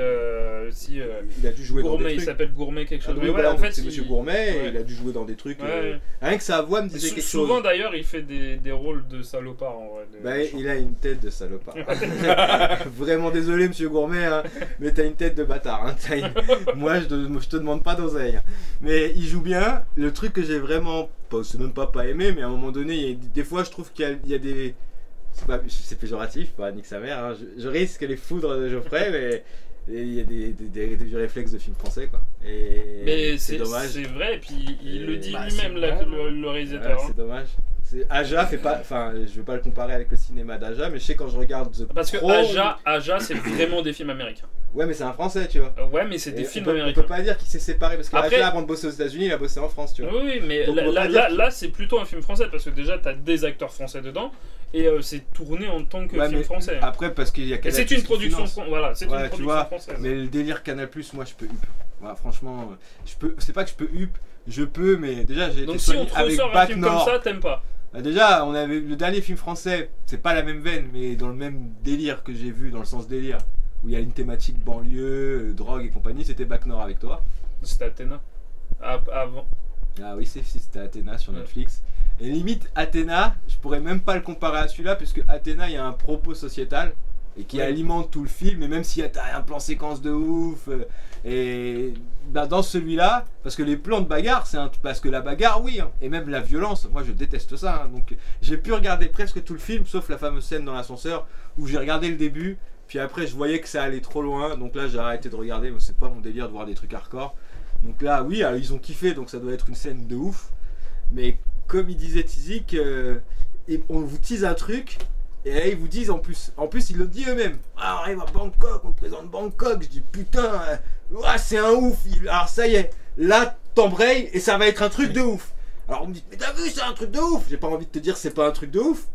aussi. Il a dû jouer dans Gourmet, des il trucs. s'appelle Gourmet quelque Ah, chose. donc, Mais ouais, voilà, en donc fait, c'est Monsieur Gourmet, et ouais. il a dû jouer dans des trucs. Ouais. Rien que sa voix me disait quelque Souvent chose. d'ailleurs, il fait des rôles de salopard en vrai. Bah, il a une tête de salopard. Vraiment désolé, Monsieur Gourmet, hein, mais t'as une tête de bâtard. Hein, Moi, je te demande pas d'oseille. Hein. Mais il joue bien. Le truc que j'ai vraiment, c'est même pas aimé, mais à un moment donné, des fois, je trouve qu'il y a des. C'est péjoratif, pas nique sa mère. Hein. Je risque les foudres de Geoffrey, mais il y a des vieux réflexes de films français, quoi. Et Mais c'est dommage. C'est vrai, et puis il le dit Bah, lui-même, c'est là, vrai, le réalisateur. Ouais, hein. c'est dommage. Aja fait pas. Enfin, je vais pas le comparer avec le cinéma d'Aja, mais je sais quand je regarde The Parce que Pro, Aja, c'est vraiment des films américains. Ouais, mais c'est un français, tu vois. Ouais, mais c'est des Et films on américains. peut pas dire qu'il s'est séparé parce que Après- Aja, avant de bosser aux États-Unis, il a bossé en France, tu vois. Oui, oui, mais Donc, on peut pas dire là, c'est plutôt un film français parce que déjà t'as des acteurs français dedans et c'est tourné en tant que Ouais, film mais français. Après, parce qu'il y a Et Canal+, c'est une qui production, finance. voilà, c'est Ouais, une tu production vois, française. Mais le délire Canal+, moi je peux hup. Voilà, franchement, je peux. C'est pas que je peux hup, je peux, mais déjà j'ai été Donc si on soigné te avec ressort un Bac film comme Nord. ça, t'aimes pas. Bah, déjà, on avait le dernier film français, c'est pas la même veine, mais dans le même délire que j'ai vu, dans le sens délire, où il y a une thématique banlieue, drogue et compagnie, c'était Bac Nord avec toi. C'était Athéna. Avant. Ah oui, c'était Athéna sur Ouais. Netflix. Et limite, Athéna, je pourrais même pas le comparer à celui-là, puisque Athéna, il y a un propos sociétal et qui Oui. alimente tout le film, et même s'il y a un plan séquence de ouf, et bah, dans celui-là, parce que les plans de bagarre, parce que la bagarre, oui, hein, et même la violence, moi je déteste ça, hein, donc j'ai pu regarder presque tout le film, sauf la fameuse scène dans l'ascenseur, où j'ai regardé le début, puis après je voyais que ça allait trop loin, donc là j'ai arrêté de regarder, mais c'est pas mon délire de voir des trucs hardcore. Donc là, oui, alors, ils ont kiffé, donc ça doit être une scène de ouf. Mais comme il disait Tizik, on vous tease un truc, et là, ils vous disent en plus ils le disent eux-mêmes. Ah, on arrive à Bangkok, on te présente Bangkok. Je dis putain, c'est un ouf. Alors ça y est, là t'embrayes et ça va être un truc de ouf. Alors on me dit, mais t'as vu, c'est un truc de ouf. J'ai pas envie de te dire c'est pas un truc de ouf.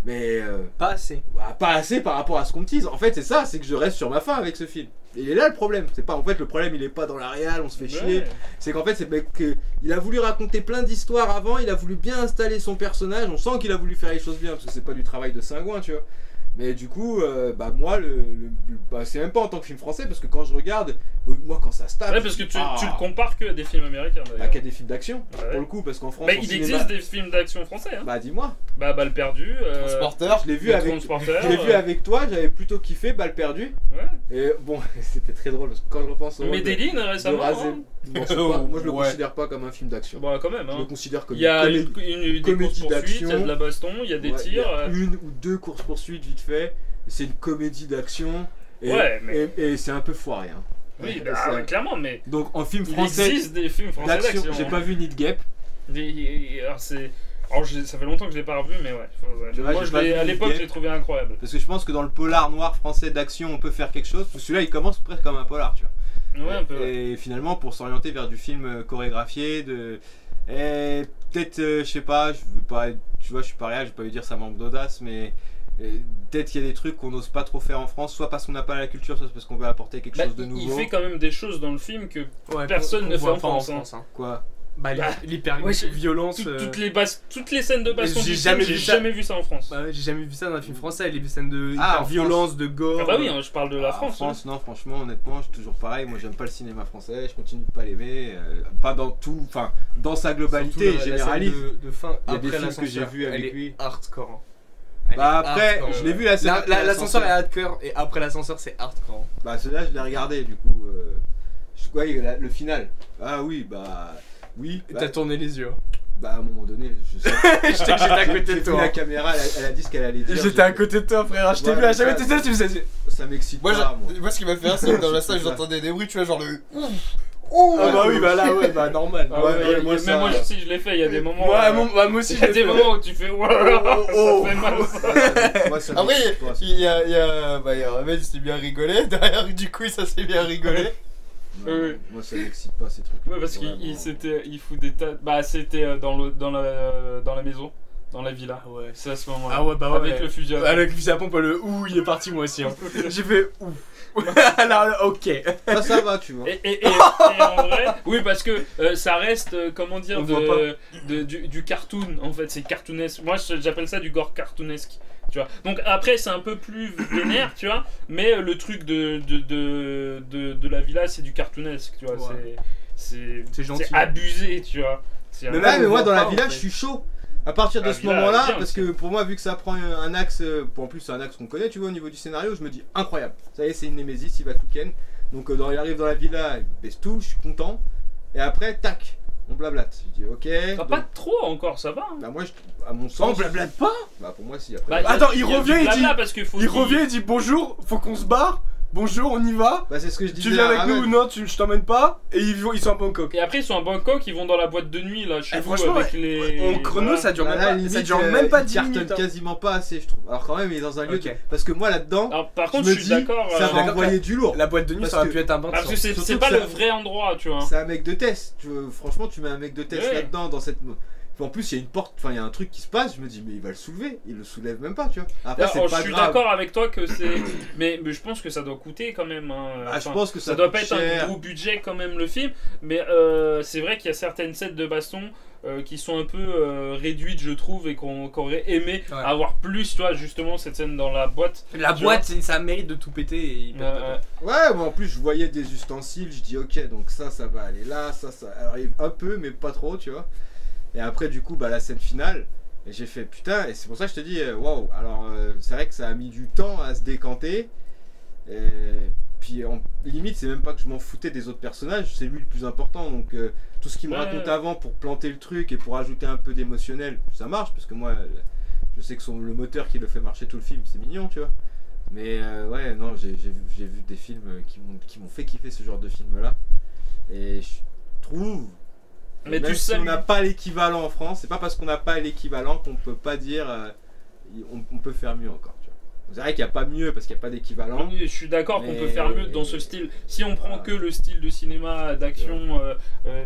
Mais Pas assez. bah, pas assez par rapport à ce qu'on me tease. En fait, c'est ça, c'est que je reste sur ma faim avec ce film. Et il est là le problème. C'est pas en fait le problème, il est pas dans la réal, on se fait chier. Ouais. C'est qu'en fait, il a voulu raconter plein d'histoires avant, il a voulu bien installer son personnage. On sent qu'il a voulu faire les choses bien parce que c'est pas du travail de Saint-Gouin, tu vois. Mais du coup, bah moi, c'est même pas en tant que film français parce que quand je regarde, moi quand ça se tape. Ouais, parce que tu ah, le compares que à des films américains bah, d'ailleurs. qu'il y a des films d'action Ouais. pour le coup parce qu'en France, Mais en il cinéma- existe des films d'action français. Hein. Bah dis-moi. Bah, Balle perdue. Transporteur. Je l'ai vu Le avec. Transporteur, Je l'ai vu avec toi, j'avais plutôt kiffé Balle perdue. Ouais. Et bon, c'était très drôle parce que quand je repense au rôle Medellin de récemment. Razel- hein. Bon, je sais pas, moi je le Ouais. considère pas comme un film d'action. Bon, quand même. Je le Hein. considère comme Il y a une comédie. des comédie courses-poursuites, il y a d'action. de la baston, il y a des Ouais, il y tirs. a une ou deux courses poursuites vite fait. C'est une comédie d'action. Et, Ouais, mais- et c'est un peu foiré. Hein. Oui, Ouais, bah, c'est- clairement, mais Donc en film il français existe des films français d'action, d'action. j'ai hein. pas vu Need Gap. Ça fait longtemps que je l'ai pas revu, mais ouais. Tu vois, Moi, j'ai pas vu à l'époque, Game. je l'ai trouvé incroyable. Parce que je pense que dans le polar noir français d'action, on peut faire quelque chose. Parce que celui-là, il commence presque comme un polar, tu vois. Ouais, un peu. Ouais. Et finalement, pour s'orienter vers du film chorégraphié, et peut-être, je sais pas, je veux pas, tu vois, je suis pas réel, je vais pas lui dire ça manque d'audace, mais peut-être qu'il y a des trucs qu'on n'ose pas trop faire en France, soit parce qu'on n'a pas la culture, soit parce qu'on veut apporter quelque Bah, chose de il nouveau. fait quand même des choses dans le film que Ouais, Personne qu'on ne fait voit en pas France, hein. Quoi? Bah, Bah, l'hyper-violence. toutes les scènes de baston J'ai du jamais film, vu j'ai ça. jamais vu ça en France. Bah, ouais, j'ai jamais vu ça dans un film français, les scènes de Ah, en hyper-violence, de gore. Ah bah oui, hein, je parle de la Ah, France. En France, non, franchement, honnêtement, je suis toujours pareil. Moi, j'aime pas le cinéma français, je continue de pas l'aimer. Pas dans tout, enfin, dans sa globalité, Surtout la généralise. scène de fin, Il y a des après films que j'ai l'ascenseur, vus avec elle est lui. hardcore. hein. Elle Bah est après, hardcore. je l'ai vu la scène. après L'ascenseur est hardcore et après l'ascenseur c'est hardcore. Bah celui-là, je l'ai regardé du coup. Ouais, le final. Ah oui, bah oui. Et bah, t'as tourné les yeux. Bah à un moment donné, je sais. J'étais à côté de J'ai pris toi. la caméra, elle a dit ce qu'elle allait dire. J'étais à côté de toi, frère. Je t'ai Ouais, vu à mais chaque fois ça- que t'étais, tu faisais. Ça m'excite Moi, pas, moi. moi, ce qui m'a fait rire, c'est que dans la salle, C'est ça. j'entendais des bruits, tu vois, genre le. Ah bah oui, bah là, ouais, bah normal. Ah Ouais, ouais, ouais, et- moi, et ça- même moi aussi je l'ai fait, il y a des moments. Moi aussi, il y a j'ai des fait. moments où tu fais waouh, oh. ça fait mal. Moi, ça Après, m'excite pas, ça. il y a un mec qui s'est bien rigolé, derrière, du coup, ça s'est bien rigolé. Non, Oui. Moi ça m'excite pas ces trucs. Ouais, parce qu'il fout des tas. Bah, c'était dans la maison, dans la villa. Ouais. C'est à ce moment-là. Ah ouais, bah ouais. Avec le fusil à pompe. Avec le fusil à pompe, le ouh, il est parti moi aussi. Hein. J'ai fait ouh. Alors, ok. Ça va, tu vois. Et en vrai, oui, parce que ça reste, comment dire, On voit du cartoon, en fait, c'est cartoonesque. Moi, j'appelle ça du gore cartoonesque, tu vois. Donc après, c'est un peu plus vénère, tu vois, mais le truc de la villa, c'est du cartoonesque, tu vois. Ouais. C'est gentil. C'est abusé, tu vois. Mais Ouais, même, mais on moi voit dans la pas, villa en je fait. suis chaud. À partir de La ce villa, moment-là, bien, parce que pour moi, vu que ça prend un axe, en plus c'est un axe qu'on connaît, tu vois, au niveau du scénario, je me dis incroyable. Ça y est, c'est une Némésis, il va tout ken. Donc il arrive dans la villa, il baisse tout, je suis content. Et après, tac, on blablate. Je dis ok. Ah, donc- pas trop encore, ça va. Hein. Bah moi, à mon On sens. blablate pas. Bah pour moi, si après. Bah, y a- Attends, y il a revient, du il blabla dit- parce qu'il faut Il qu'il- revient, il dit bonjour, faut qu'on se barre. Bonjour, on y va. Bah c'est ce que je disais. Tu viens à avec nous Raven. ou non, je t'emmène pas. Et ils sont à Bangkok. Et après, ils sont à Bangkok, ils vont dans la boîte de nuit, là, chez Eh, vous, franchement, avec ouais, les. En chrono, Voilà. ça dure Bah, même là, pas. limite, Ça dure même pas il 10 cartonne minutes. Hein. quasiment pas assez, je trouve. Alors quand même, il est dans un lieu. Ok. Parce que moi là-dedans, Alors, par je contre, me je suis dis, d'accord. ça va d'accord envoyer du lourd. La boîte de nuit, Parce ça aurait que- pu être un bain de Parce que sang. c'est Surtout pas que le ça- vrai endroit, tu vois. C'est un mec de test. Franchement, tu mets un mec de test Ouais. là-dedans, dans cette. En plus, il y a une porte, enfin, il y a un truc qui se passe. Je me dis, mais il va le soulever. Il le soulève même pas, tu vois. Après, Alors, c'est je pas suis grave. d'accord avec toi que c'est. mais je pense que ça doit coûter quand même. Hein. Ah, je Enfin, pense que ça doit coûte pas être cher. un gros budget quand même le film. Mais c'est vrai qu'il y a certaines scènes de baston qui sont un peu réduites, je trouve, et qu'on aurait aimé Ouais. avoir plus, tu vois, justement, cette scène dans la boîte. La Tu boîte, ça mérite de tout péter et ils pètent pas. Ouais, moi en plus, je voyais des ustensiles. Je dis, ok, donc ça va aller là, ça arrive un peu, mais pas trop, tu vois. Et après, du coup, bah, la scène finale. Et j'ai fait putain, et c'est pour ça que je te dis, waouh. Alors, c'est vrai que ça a mis du temps à se décanter. Et puis, limite, c'est même pas que je m'en foutais des autres personnages, c'est lui le plus important. Donc, tout ce qu'il me Ouais. raconte avant pour planter le truc et pour ajouter un peu d'émotionnel, ça marche. Parce que moi, je sais que le moteur qui le fait marcher tout le film, c'est mignon, tu vois. Mais ouais, non, j'ai vu des films qui m'ont fait kiffer ce genre de film-là. Et je trouve. Mais Même tu si on salues. n'a pas l'équivalent en France, c'est pas parce qu'on n'a pas l'équivalent qu'on peut pas dire on peut faire mieux encore. Tu vois. C'est vrai qu'il n'y a pas mieux parce qu'il n'y a pas d'équivalent. Oui, je suis d'accord qu'on Mais- peut faire mieux dans ce style. Si on prend Voilà. que le style de cinéma, d'action,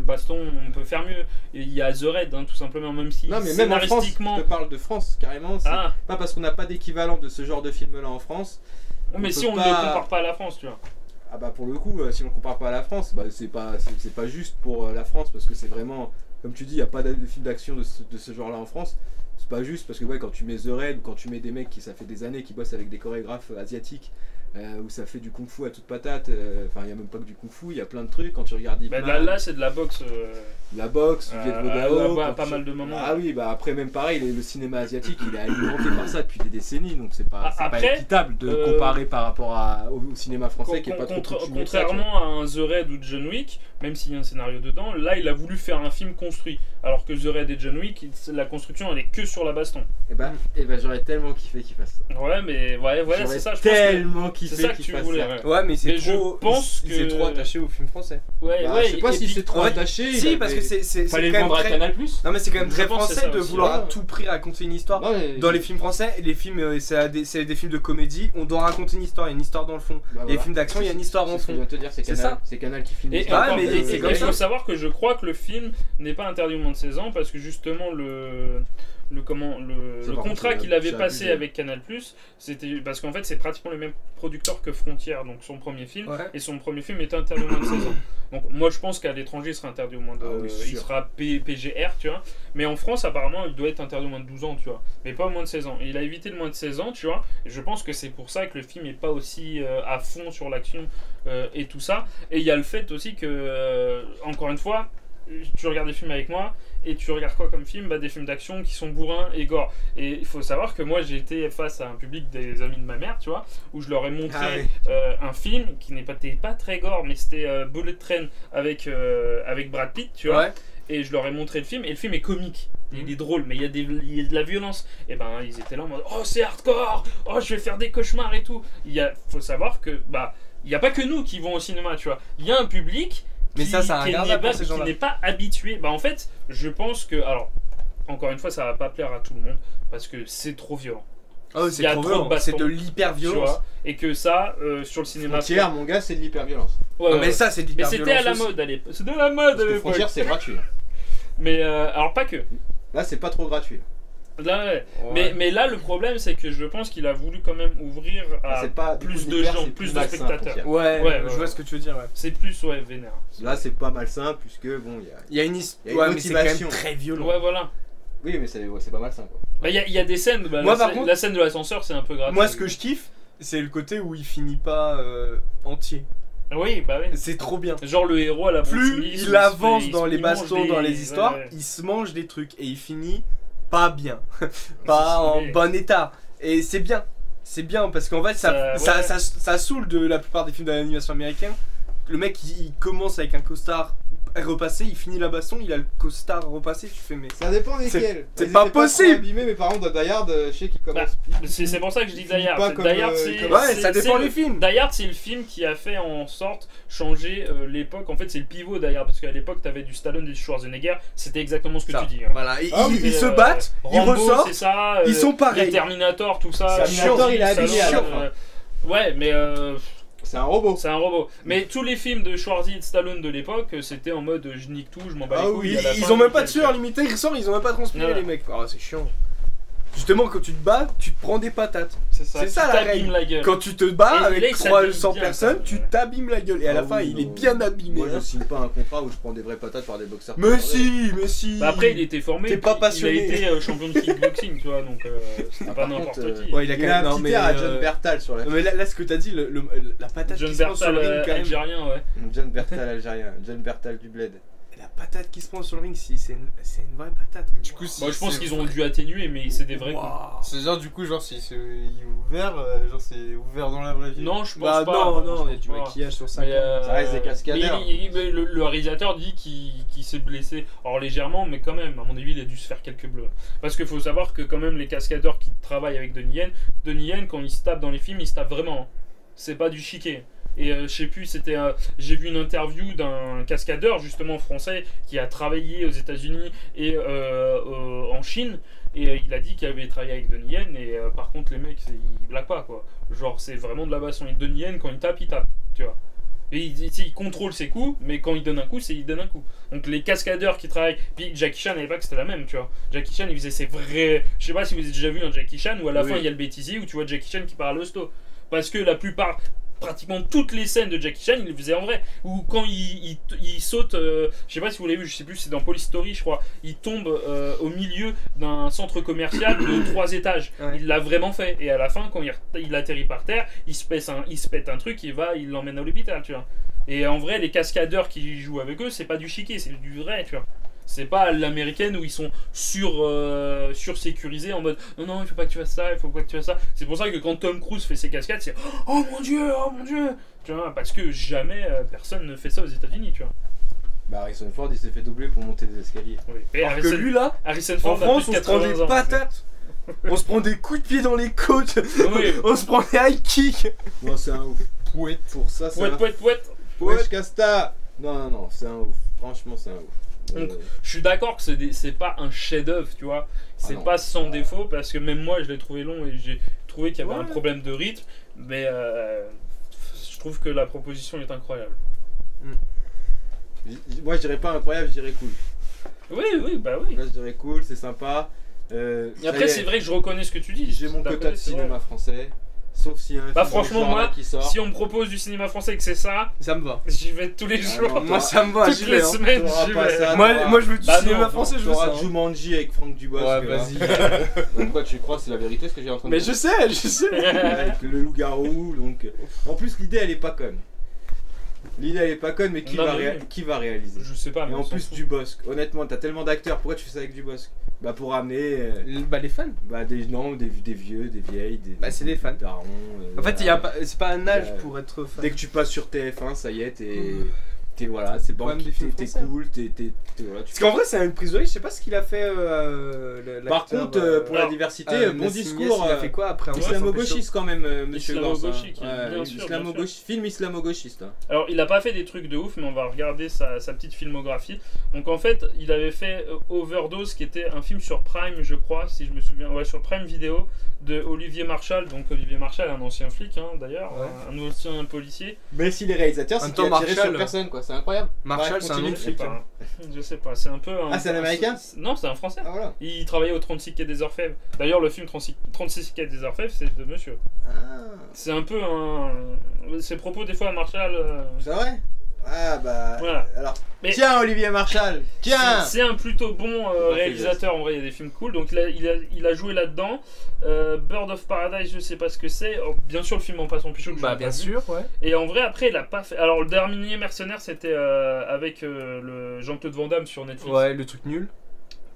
baston, on peut faire mieux. Et il y a The Raid, hein, tout simplement, même si Non mais même en France, je scénaristiquement. te parle de France carrément. C'est Ah, pas parce qu'on n'a pas d'équivalent de ce genre de film-là en France. mais on si peut on ne pas- le compare pas à la France, tu vois. Ah bah pour le coup, si on le compare pas à la France, bah c'est pas juste pour la France parce que c'est vraiment, comme tu dis, il n'y a pas de film d'action de ce genre-là en France. C'est pas juste parce que ouais, quand tu mets The Raid ou quand tu mets des mecs qui ça fait des années qui bossent avec des chorégraphes asiatiques où ça fait du kung-fu à toute patate, enfin il y a même pas que du kung-fu, il y a plein de trucs quand tu regardes Ip Bah, Man, là, c'est de la boxe. la boxe, du Viet Vo Dao, ouais, quand pas tu- mal de moments. Ah oui, bah après même pareil, le cinéma asiatique il est alimenté par ça depuis des décennies donc c'est pas, c'est Après, pas équitable de comparer par rapport au cinéma français qui est pas trop coutumier de ça, tu vois. Contrairement à un The Raid ou John Wick, même s'il y a un scénario dedans, là il a voulu faire un film construit. Alors que The Raid et John Wick, la construction elle est que sur la baston. Et bah j'aurais tellement kiffé qu'il fasse ça. Ouais, mais ouais, voilà, J'aurais c'est ça. Je pense que tellement c'est kiffé ça que qu'il tu fasse voulais. ça. Ouais, Ouais, mais c'est Mais je trop. pense C'est que- trop attaché au film français. ouais. Bah, je sais pas et si puis- c'est trop en fait, attaché. Si, parce que c'est Fallait quand le même vendre à très. Canal+. Non, mais c'est quand même Je très pense que c'est français ça de aussi, vouloir à ouais. tout prix raconter une histoire. Ouais, Dans les films français, les films, c'est des films de comédie, on doit raconter une histoire, il y a une histoire dans le fond. bah, Les voilà. films d'action, il y a une histoire en C'est ce que je fond. viens de te dire, c'est C'est Canal. ça. C'est Canal qui finit. Et l'histoire. ouais, encore, mais c'est comme il ça. faut savoir que je crois que le film n'est pas interdit au moins de 16 ans parce que justement le Ça, par contrat contre, qu'il avait c'est passé abusé. avec Canal+, c'était parce qu'en fait c'est pratiquement le même producteur que Frontières, donc son premier film, Ouais. et son premier film était interdit au moins de 16 ans. Donc moi je pense qu'à l'étranger il sera interdit au moins de Ah oui, sûr. il sera PGR, tu vois. Mais en France apparemment il doit être interdit au moins de 12 ans, tu vois. Mais pas au moins de 16 ans. Et il a évité le moins de 16 ans, tu vois. Et je pense que c'est pour ça que le film est pas aussi à fond sur l'action et tout ça. Et il y a le fait aussi que encore une fois, tu regardes des films avec moi et tu regardes quoi comme film? Bah, des films d'action qui sont bourrins et gore. Et il faut savoir que moi j'ai été face à un public des amis de ma mère, tu vois, où je leur ai montré Ah oui. un film qui n'était pas très gore, mais c'était Bullet Train avec Brad Pitt, tu vois. Ouais. et je leur ai montré le film, et le film est comique. Il est drôle, mais il y a de la violence. Et ben, ils étaient là en mode oh, c'est hardcore, oh, je vais faire des cauchemars et tout. Faut savoir que, il n'y a pas que nous qui vont au cinéma, tu vois. Il y a un public Mais ça, c'est un qui regard n'est pour pas, ces qui gens-là. n'est pas habitué. En fait, je pense que. Alors, encore une fois, ça va pas plaire à tout le monde, parce que c'est trop violent. Oh, Il c'est y a trop trop de violent. bastons, C'est de Tu l'hyper-violence. vois, et que ça, sur le cinéma. Frontière, mon gars, c'est de l'hyperviolence. Ouais, Non, ouais, mais ouais. ça, c'est de Mais l'hyper-violence. c'était à la aussi. mode à l'époque. C'était à la mode Parce à que l'époque. Frontière, c'est gratuit. Mais alors, pas que. Là, c'est pas trop gratuit. Là, ouais. Ouais. Mais là, le problème, c'est que je pense qu'il a voulu quand même ouvrir à. C'est pas du plus coup, de l'hyper, gens, c'est plus de malsain, spectateurs. Frontière. Ouais, Ouais, je ouais. vois ce que tu veux dire. Ouais. C'est plus, ouais, vénère. Là, c'est pas malsain, puisque bon, il y a. Il y a une Il y a histoire. une Ouais, mais c'est quand même motivation. très violent. Ouais, voilà. Oui, mais c'est pas malsain quoi. Il y a des scènes. Moi, la, par scène- contre- la scène de l'ascenseur, c'est un peu gratuit. Moi, ce que je kiffe, c'est le côté où il finit pas entier. Oui, bah oui. C'est trop bien. Genre le héros à la Bruce Plus Willis, il avance se dans fait- les il mange bastons, dans les ouais, histoires, ouais. il se mange des trucs et il finit pas bien, pas en stylé. bon état. Et c'est bien. C'est bien parce qu'en fait Ouais. ça saoule de la plupart des films d'animation américains. Le mec il commence avec un costard repassé, il finit la baston, il a le costard repassé, tu fais mais... Ça dépend desquels. c'est Ils pas étaient trop possible. abîmés, mais par contre, Die Hard, je sais qu'il commence. C'est pour ça que je dis Il finit Die Hard. pas C'est- comme, Die Hard, c'est. comme- Ouais, c'est- ça dépend c'est des films. Die Hard, c'est le film qui a fait en sorte changer l'époque. En fait, c'est le pivot Die Hard parce qu'à l'époque, t'avais du Stallone et du Schwarzenegger. C'était exactement ce que Ça, tu dis. Hein. Voilà, Ah oui, ils se battent, ils Rambo, ressortent, c'est ça, ils sont pareils. Les Terminator, tout ça. Terminator, il est habillé Stallone, à la fin. Ouais, mais C'est un robot. c'est un robot. Mais tous les films de Schwarzy et de Stallone de l'époque, c'était en mode je nique tout, je m'en bats Ah les oui, couilles. à la Ils fin, ont même pas de nickel. sueur limitée, ils ressortent, ils ont même pas transpiré Ouais. les mecs. Oh, c'est chiant. Justement, quand tu te bats, tu te prends des patates. C'est ça, Tu la t'abîmes règle. la gueule. Quand tu te bats Et avec là, il s'abîme 300 bien, personnes, ça. tu t'abîmes la gueule. Et à la Ah fin, oui, il est non. bien abîmé. Moi, je hein. signe pas un contrat où je prends des vraies patates par des boxeurs. Mais si. Bah après, il était formé. T'es pas puis passionné. Il a été champion de kickboxing, tu vois, donc c'était Ah, pas par n'importe contre, qui. Ouais, il a Il quand a même. un Non, petit mais. air à John Bertal sur la. Non, mais là, ce que t'as dit, la patate John qui se prend sur Bertal, le ring, quand même. algérien, ouais. John Bertal algérien, John Bertal du bled. La patate qui se prend sur le ring, c'est une vraie patate. Du coup, Bon, je pense c'est qu'ils ont vrai. dû atténuer, mais c'est des vrais coups. Waouh. C'est genre, du coup, genre, si c'est ouvert, genre, c'est ouvert dans la vraie vie. Non, je pense Bah pas. non, il y a je du pense pas. maquillage sur ça. Mais, Ça reste des cascadeurs. mais le réalisateur dit qu'il s'est blessé, alors légèrement, mais quand même, à mon avis, il a dû se faire quelques bleus. Parce qu'il faut savoir que quand même les cascadeurs qui travaillent avec Donnie Yen, quand ils se tapent dans les films, ils se tapent vraiment. Hein. C'est pas du chiquet. Et je sais plus, j'ai vu une interview d'un cascadeur justement français qui a travaillé aux États-Unis et en Chine. Et il a dit qu'il avait travaillé avec Donnie Yen. Et par contre, les mecs, ils blaguent pas quoi. Genre, c'est vraiment de la baston. Et Donnie Yen, quand il tape, tu vois. Et il contrôle ses coups, mais quand il donne un coup, il donne un coup. Donc les cascadeurs qui travaillent. Puis Jackie Chan à l'époque c'était la même, tu vois. Jackie Chan il faisait ses vrais. Je sais pas si vous avez déjà vu un Jackie Chan où à la Oui. fin il y a le bêtisier où tu vois Jackie Chan qui part à l'hosto. Parce que la plupart, pratiquement toutes les scènes de Jackie Chan il les faisait en vrai. Ou quand il saute, je sais pas si vous l'avez vu, je sais plus, c'est dans Police Story je crois. Il tombe au milieu d'un centre commercial de 3 étages. Ouais. Il l'a vraiment fait. Et à la fin, quand il atterrit par terre, il se pète un truc, il l'emmène à l'hôpital, tu vois. Et en vrai, les cascadeurs qui jouent avec eux, c'est pas du chiquet, c'est du vrai, tu vois. C'est pas l'américaine où ils sont sursécurisés en mode non, il faut pas que tu fasses ça, il faut pas que tu fasses ça. C'est pour ça que quand Tom Cruise fait ses cascades, c'est oh mon dieu, tu vois, parce que jamais personne ne fait ça aux États-Unis, tu vois. Bah, Harrison Ford, il s'est fait doubler pour monter des escaliers. Oui. Et Alors que lui là, Harrison en Ford a France, plus on de se prend 80 des ans. patates. On se prend des coups de pied dans les côtes. Oui. On se prend des high kicks. Non, c'est un ouf. Pouette. Pour ça, c'est un. Pouette. Wesh, Casta. Non, c'est un ouf. Franchement, c'est un ouf. Donc, je suis d'accord que c'est pas un chef-d'œuvre, tu vois. C'est non. pas sans défaut parce que même moi je l'ai trouvé long et j'ai trouvé qu'il y avait Ouais. un problème de rythme. Mais je trouve que la proposition est incroyable. Moi, je dirais pas incroyable, je dirais cool. Oui, bah oui. Là, je dirais cool, c'est sympa. Et Ça après, y est, c'est vrai que je reconnais ce que tu dis. J'ai mon D'un quota côté, de c'est cinéma vrai. français. Sauf s'il y a un Bah, film franchement, de genre là moi, qui sort. Si on me propose du cinéma français et que c'est ça, Ça me va. j'y vais tous les Ah jours. non, Moi ça me va, Toutes j'y les vais. Hein. semaines, T'auras j'y pas vais. ça. Moi je veux du Bah cinéma non, français, je veux T'auras ça. hein. Jumanji avec Franck Dubosc. Ouais, là. vas-y. Donc quoi, tu crois, c'est la vérité ce que j'ai en train de Mais dire. je sais. Avec le loup-garou, donc. En plus, l'idée elle est pas conne. L'idée elle est pas conne, mais qui, Non, va, mais oui. qui va réaliser? Je sais pas, mais Et on en s'en plus, fout. Dubosc. Honnêtement, t'as tellement d'acteurs, pourquoi tu fais ça avec Dubosc? Bah, pour ramener. Bah les fans. Bah, des vieux, des vieilles, des. Bah, c'est des fans. darons, En fait, voilà. c'est pas un âge Ouais. pour être fan. Dès que tu passes sur TF1, ça y est, t'es. voilà, c'est problème banquier, des films t'es français. cool, voilà, tu Parce qu'en vrai, c'est une prise de risque. Je sais pas ce qu'il a fait. Par contre, pour la alors, diversité, bon Nassim discours. Niasse, il a fait quoi après Islamo-gauchiste quand même, monsieur Gans. Islamo-gauchique, bien sûr, Film islamo-gauchiste. hein. Alors, il a pas fait des trucs de ouf, mais on va regarder sa petite filmographie. Donc, en fait, il avait fait Overdose, qui était un film sur Prime, je crois, si je me souviens. Ouais, sur Prime Vidéo, de Olivier Marchal. Donc, Olivier Marchal, un ancien flic, hein, d'ailleurs, Ouais. un ancien policier. Mais si les réalisateurs, En c'est même qu'il a temps, tiré Marshall- sur personne, quoi. C'est incroyable. Marshall, Ouais, c'est un continue. nom de Je sais flic. pas. Je sais pas, c'est un peu un. Ah, c'est un Américain Non, c'est un Français. Ah, voilà. Il travaillait au 36 quai des Orfèvres. D'ailleurs, le film 36 quai des Orfèvres, c'est de monsieur. Ah, C'est un peu un. Ses propos, des fois, à Marshall. c'est vrai. Ah, bah. Voilà. Alors. Mais- Tiens, Olivier Marchal. Tiens. C'est un plutôt bon fait réalisateur, en vrai, il y a des films cool. Donc il a joué là-dedans. Bird of Paradise, je sais pas ce que c'est. Oh, bien sûr, le film En passant Pichot. que je Bah, n'ai bien pas vu. sûr, ouais. Et en vrai, après, il a pas fait. Alors, le dernier Mercenaire, c'était avec le Jean-Claude Van Damme sur Netflix. Ouais, le truc nul.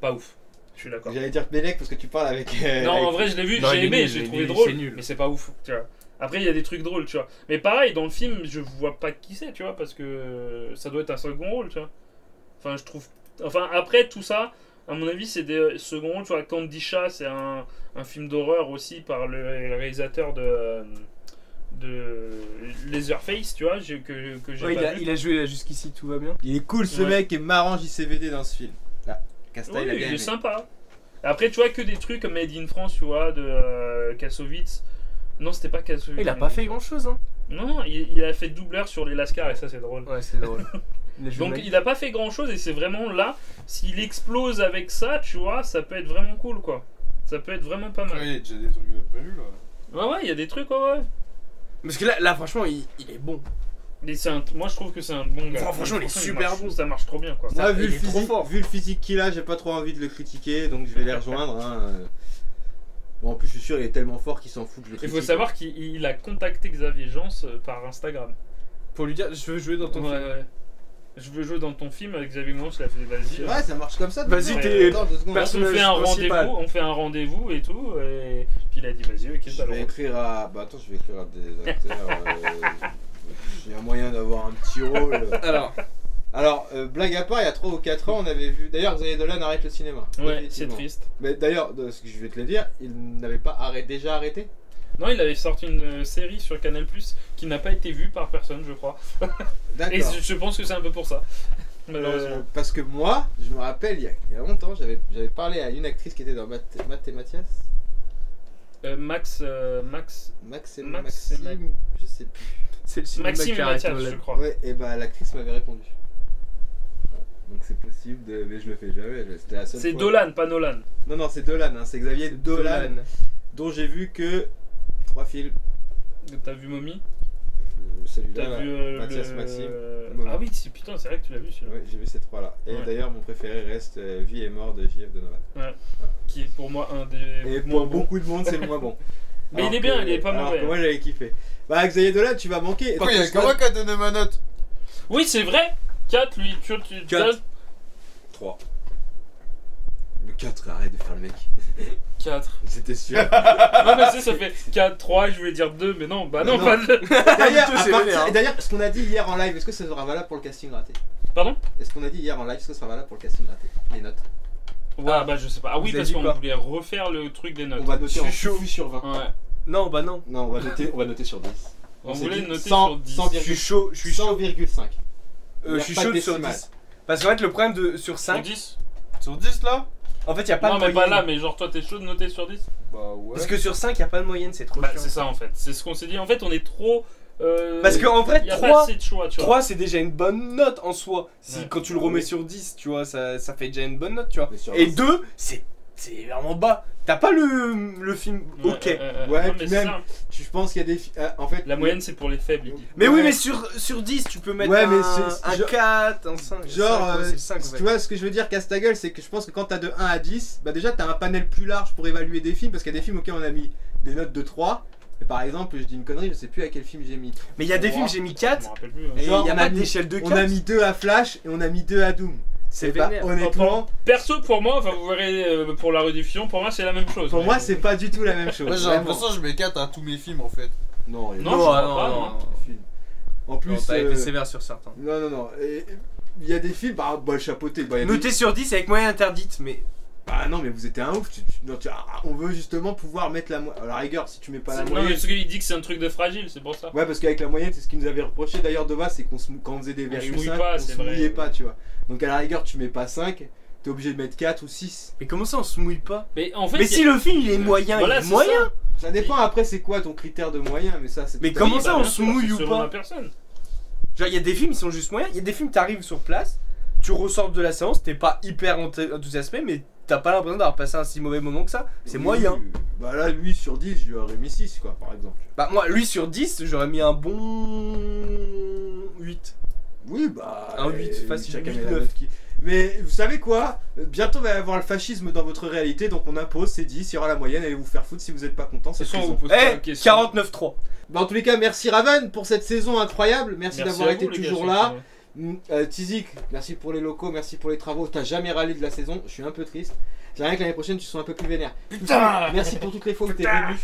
Pas ouf. Je suis d'accord. J'allais dire Bélec parce que tu parles avec. Non, avec- en vrai, je l'ai vu, Non, il j'ai est aimé, nul, j'ai il trouvé est- drôle. c'est nul. Mais c'est pas ouf, tu vois. Après, il y a des trucs drôles, tu vois. Mais pareil, dans le film, je vois pas qui c'est, tu vois, parce que ça doit être un second rôle, tu vois. Enfin, je trouve. Enfin, après, tout ça, à mon avis, c'est des seconds rôles, tu vois. Candy Chat, c'est un film d'horreur aussi par le réalisateur de Leatherface, tu vois, que j'ai Ouais, pas vu. il a joué là jusqu'ici, tout va bien. Il est cool ce Ouais. mec est marrant JCVD dans ce film. Là, Casta, Oui, il a bien il est aimé. sympa. Après, tu vois, que des trucs comme Made in France, tu vois, de Kassovitz. Non, c'était pas Kassovitz. Il a pas fait grand chose, hein. Non, il a fait doubleur sur les Lascars et ça, c'est drôle. Ouais, c'est drôle. Donc, il a pas fait grand chose et c'est vraiment là, s'il explose avec ça, tu vois, ça peut être vraiment cool, quoi. Ça peut être vraiment pas Ouais, mal. il y a déjà des trucs de prévus là. Ouais, il y a des trucs, ouais. Parce que là franchement, il est bon. Mais moi, je trouve que c'est un bon gars. Franchement, il est super marche- bon. Ça marche trop bien, quoi. Moi, il est trop fort. vu le physique qu'il a, j'ai pas trop envie de le critiquer, donc je vais les rejoindre. Hein. Bon, en plus, je suis sûr, il est tellement fort qu'il s'en fout que je le Il critique. faut savoir qu'il a contacté Xavier Jans par Instagram. Pour lui dire, je veux jouer dans ton Ouais, film. ouais. Je veux jouer dans ton film avec Xavier Jans, il a fait vas-y. Ouais, ça marche comme ça. Vas-y, deux t'es- secondes. Attends, 2 secondes. personnage On fait un rendez-vous et tout, et puis il a dit vas-y, ok, Je ça vais le écrire à. Bah, attends, je vais écrire à des acteurs. Il y a moyen d'avoir un petit rôle. Alors, blague à part, il y a 3 ou 4 ans, on avait vu. D'ailleurs, Xavier Dolan arrête le cinéma. Ouais, c'est Définitivement. triste. Mais d'ailleurs, de ce que je vais te le dire, il n'avait pas déjà arrêté. Non, il avait sorti une série sur Canal Plus qui n'a pas été vue par personne, je crois. D'accord. Et je pense que c'est un peu pour ça. Malheureusement. Parce que moi, je me rappelle, il y a longtemps, j'avais parlé à une actrice qui était dans Matt et Mathias. Max Max et Max et Maxime, Max. je sais plus. C'est le cinéma Maxime qui et arrête Mathias, Nolan. je crois. Ouais, et bah l'actrice m'avait répondu. Ouais, donc c'est possible, mais je le fais jamais. C'était la seule C'est fois. Dolan, pas Nolan. Non, c'est Dolan, hein, c'est Xavier Dolan, Dolan. dont j'ai vu que 3 films. T'as vu Mommy? Celui-là, T'as vu Mathias Maxime. Mommy. Ah oui, putain, c'est vrai que tu l'as vu celui-là. Ouais, j'ai vu ces 3-là. Et Ouais. d'ailleurs, mon préféré reste Vie et mort de JF Donovan. Qui est pour moi un des. Et moins pour bons. beaucoup de monde, c'est le moins bon. Mais Alors il est bien, que- il est pas alors mauvais. que moi, j'avais kiffé. Bah, Xavier Dolan, tu vas manquer. Pourquoi il y a que moi qui a donné ma note? Oui, c'est vrai. 4, lui. Tu 4. 3. Le 4, arrête de faire le mec. 4. C'était sûr. Non, mais ça fait 4, 3, je voulais dire 2, mais non, bah non, Non. pas 2. D'ailleurs, Plutôt, à c'est partir- vénère, hein. et d'ailleurs, ce qu'on a dit hier en live, est-ce que ça sera valable pour le casting raté? Pardon? Est-ce qu'on a dit hier en live, est-ce que ça sera valable pour le casting raté? Les notes. Ouais, bah je sais pas. Ah oui, Vous avez parce dit qu'on quoi voulait refaire le truc des notes. On va noter Je en suis chaud. fufu sur 20. Ouais. Non, bah non. Non, on va noter sur 10. On s'est voulait dit noter 100, sur 10. 100, Je suis chaud, je suis chaud. 100,5. Il y a Je suis pas de chaud sur décimale. 10. Parce qu'en fait, le problème de sur Sur 5, 10? Sur 10 là? en fait, il y a pas Non, de mais moyenne. pas là, mais genre toi t'es chaud de noter sur 10? Bah ouais. Parce que sur 5, il y a pas de moyenne, c'est trop Bah, chiant. c'est ça en fait. C'est ce qu'on s'est dit. En fait, on est trop. Parce qu'en fait, y a 3, pas assez de choix, tu vois. 3 c'est déjà une bonne note en soi. Si Ouais. quand tu le remets sur 10, tu vois, ça fait déjà une bonne note, tu vois. Mais sur Et 20, 2, c'est vraiment bas. T'as pas le film Ouais, ok. Ouais, non, puis mais c'est même- ça. je pense qu'il y a des. En fait, La moyenne c'est pour les faibles, il dit. Mais oui, Ouais. mais sur 10, tu peux mettre Ouais, mais un c'est- genre- 4, un 5. Genre, c'est le 5 en fait. tu vois ce que je veux dire, Castagueule, c'est que je pense que quand t'as de 1 à 10, bah déjà t'as un panel plus large pour évaluer des films, parce qu'il y a des films auxquels on a mis des notes de 3. Et par exemple, je dis une connerie, je sais plus à quel film j'ai mis. Mais il y a des 3. films, j'ai mis Je 4. me rappelle plus. Et il Genre, y a on pas a mis- d'échelle de 4. On a mis 2 à Flash et on a mis 2 à Doom. C'est Et bah, vénère. honnêtement, Perso, pour moi, enfin vous verrez pour la rediffusion, pour moi c'est la même chose. pour mais- moi c'est pas du tout la même chose. Moi j'ai Vraiment. l'impression que je mets 4 à tous mes films en fait. Non, Non, je crois pas, non. Film. En plus, T'as été sévère sur certains. non. Il y a des films, le chapeauté. Il y a des- Noté sur 10 avec moyen interdite, mais. Bah non, mais vous êtes un ouf. On veut justement pouvoir mettre à la rigueur, si tu mets pas la Non, mais moyenne. parce qu'il dit que c'est un truc de fragile, c'est pour ça. Ouais, parce qu'avec la moyenne, c'est ce qu'il nous avait reproché d'ailleurs de base, c'est quand on faisait des On verres se mouille 5, pas, on c'est se vrai. mouillait pas, tu vois. Donc à la rigueur, tu mets pas 5, t'es obligé de mettre 4 ou 6. Mais comment ça on se mouille pas? Mais en fait, Mais si le film il est moyen, Voilà, il est c'est moyen! ça. Ça dépend après, c'est quoi ton critère de moyen, mais ça c'est. Mais tout à comment fait- ça, on bien se sûr, mouille c'est ou selon pas la personne. Genre, il y a des films, ils sont juste moyens. Il y a des films, t'arrives sur place, tu ressors de la séance, t'es pas hyper enthousiasmé, mais t'as pas l'impression d'avoir passé un si mauvais moment que ça. C'est Oui, moyen. Bah là, lui sur 10, je lui aurais mis 6, quoi, par exemple. Bah, moi, lui sur 10, j'aurais mis un bon 8. Oui, bah. Un 8, facile, chacun 8, met la 9. note qui- Mais vous savez quoi? Bientôt va y avoir le fascisme dans votre réalité, donc on impose, c'est 10, il y aura la moyenne, allez vous faire foutre si vous êtes pas content, De c'est toute façon, on prison. vous pose pas la Eh, question. 49-3. Bah en tous les cas, merci Raven pour cette saison incroyable, merci d'avoir à été vous, les gars, toujours surtout. là. Tizik, merci pour les locaux, merci pour les travaux, t'as jamais râlé de la saison, je suis un peu triste. J'aimerais que l'année prochaine tu sois un peu plus vénère. Putain Merci pour toutes les fois où t'es venu.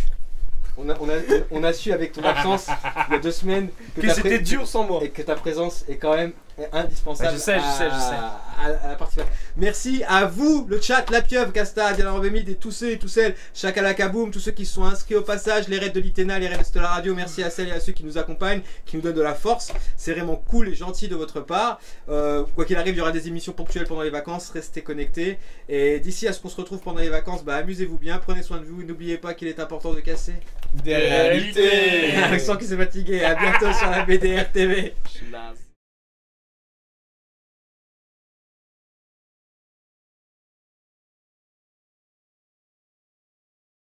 On a su avec ton absence il y a 2 semaines Que ta c'était pré- dur sans moi. et que ta présence est quand même indispensable. Ouais, je sais. À la participation. Merci à vous, le chat, la pieuvre, Casta, Diana Robemid et tous ceux et tous celles, Chakala Kaboom, tous ceux qui se sont inscrits au passage, les raids de l'Itena, les raids de Stellar Radio. Merci à celles et à ceux qui nous accompagnent, qui nous donnent de la force. C'est vraiment cool et gentil de votre part. Quoi qu'il arrive, il y aura des émissions ponctuelles pendant les vacances. Restez connectés. Et d'ici à ce qu'on se retrouve pendant les vacances, amusez-vous bien, prenez soin de vous. N'oubliez pas qu'il est important de casser. Des réalités. Alexandre qui s'est fatigué. À bientôt sur la BDR TV. Là.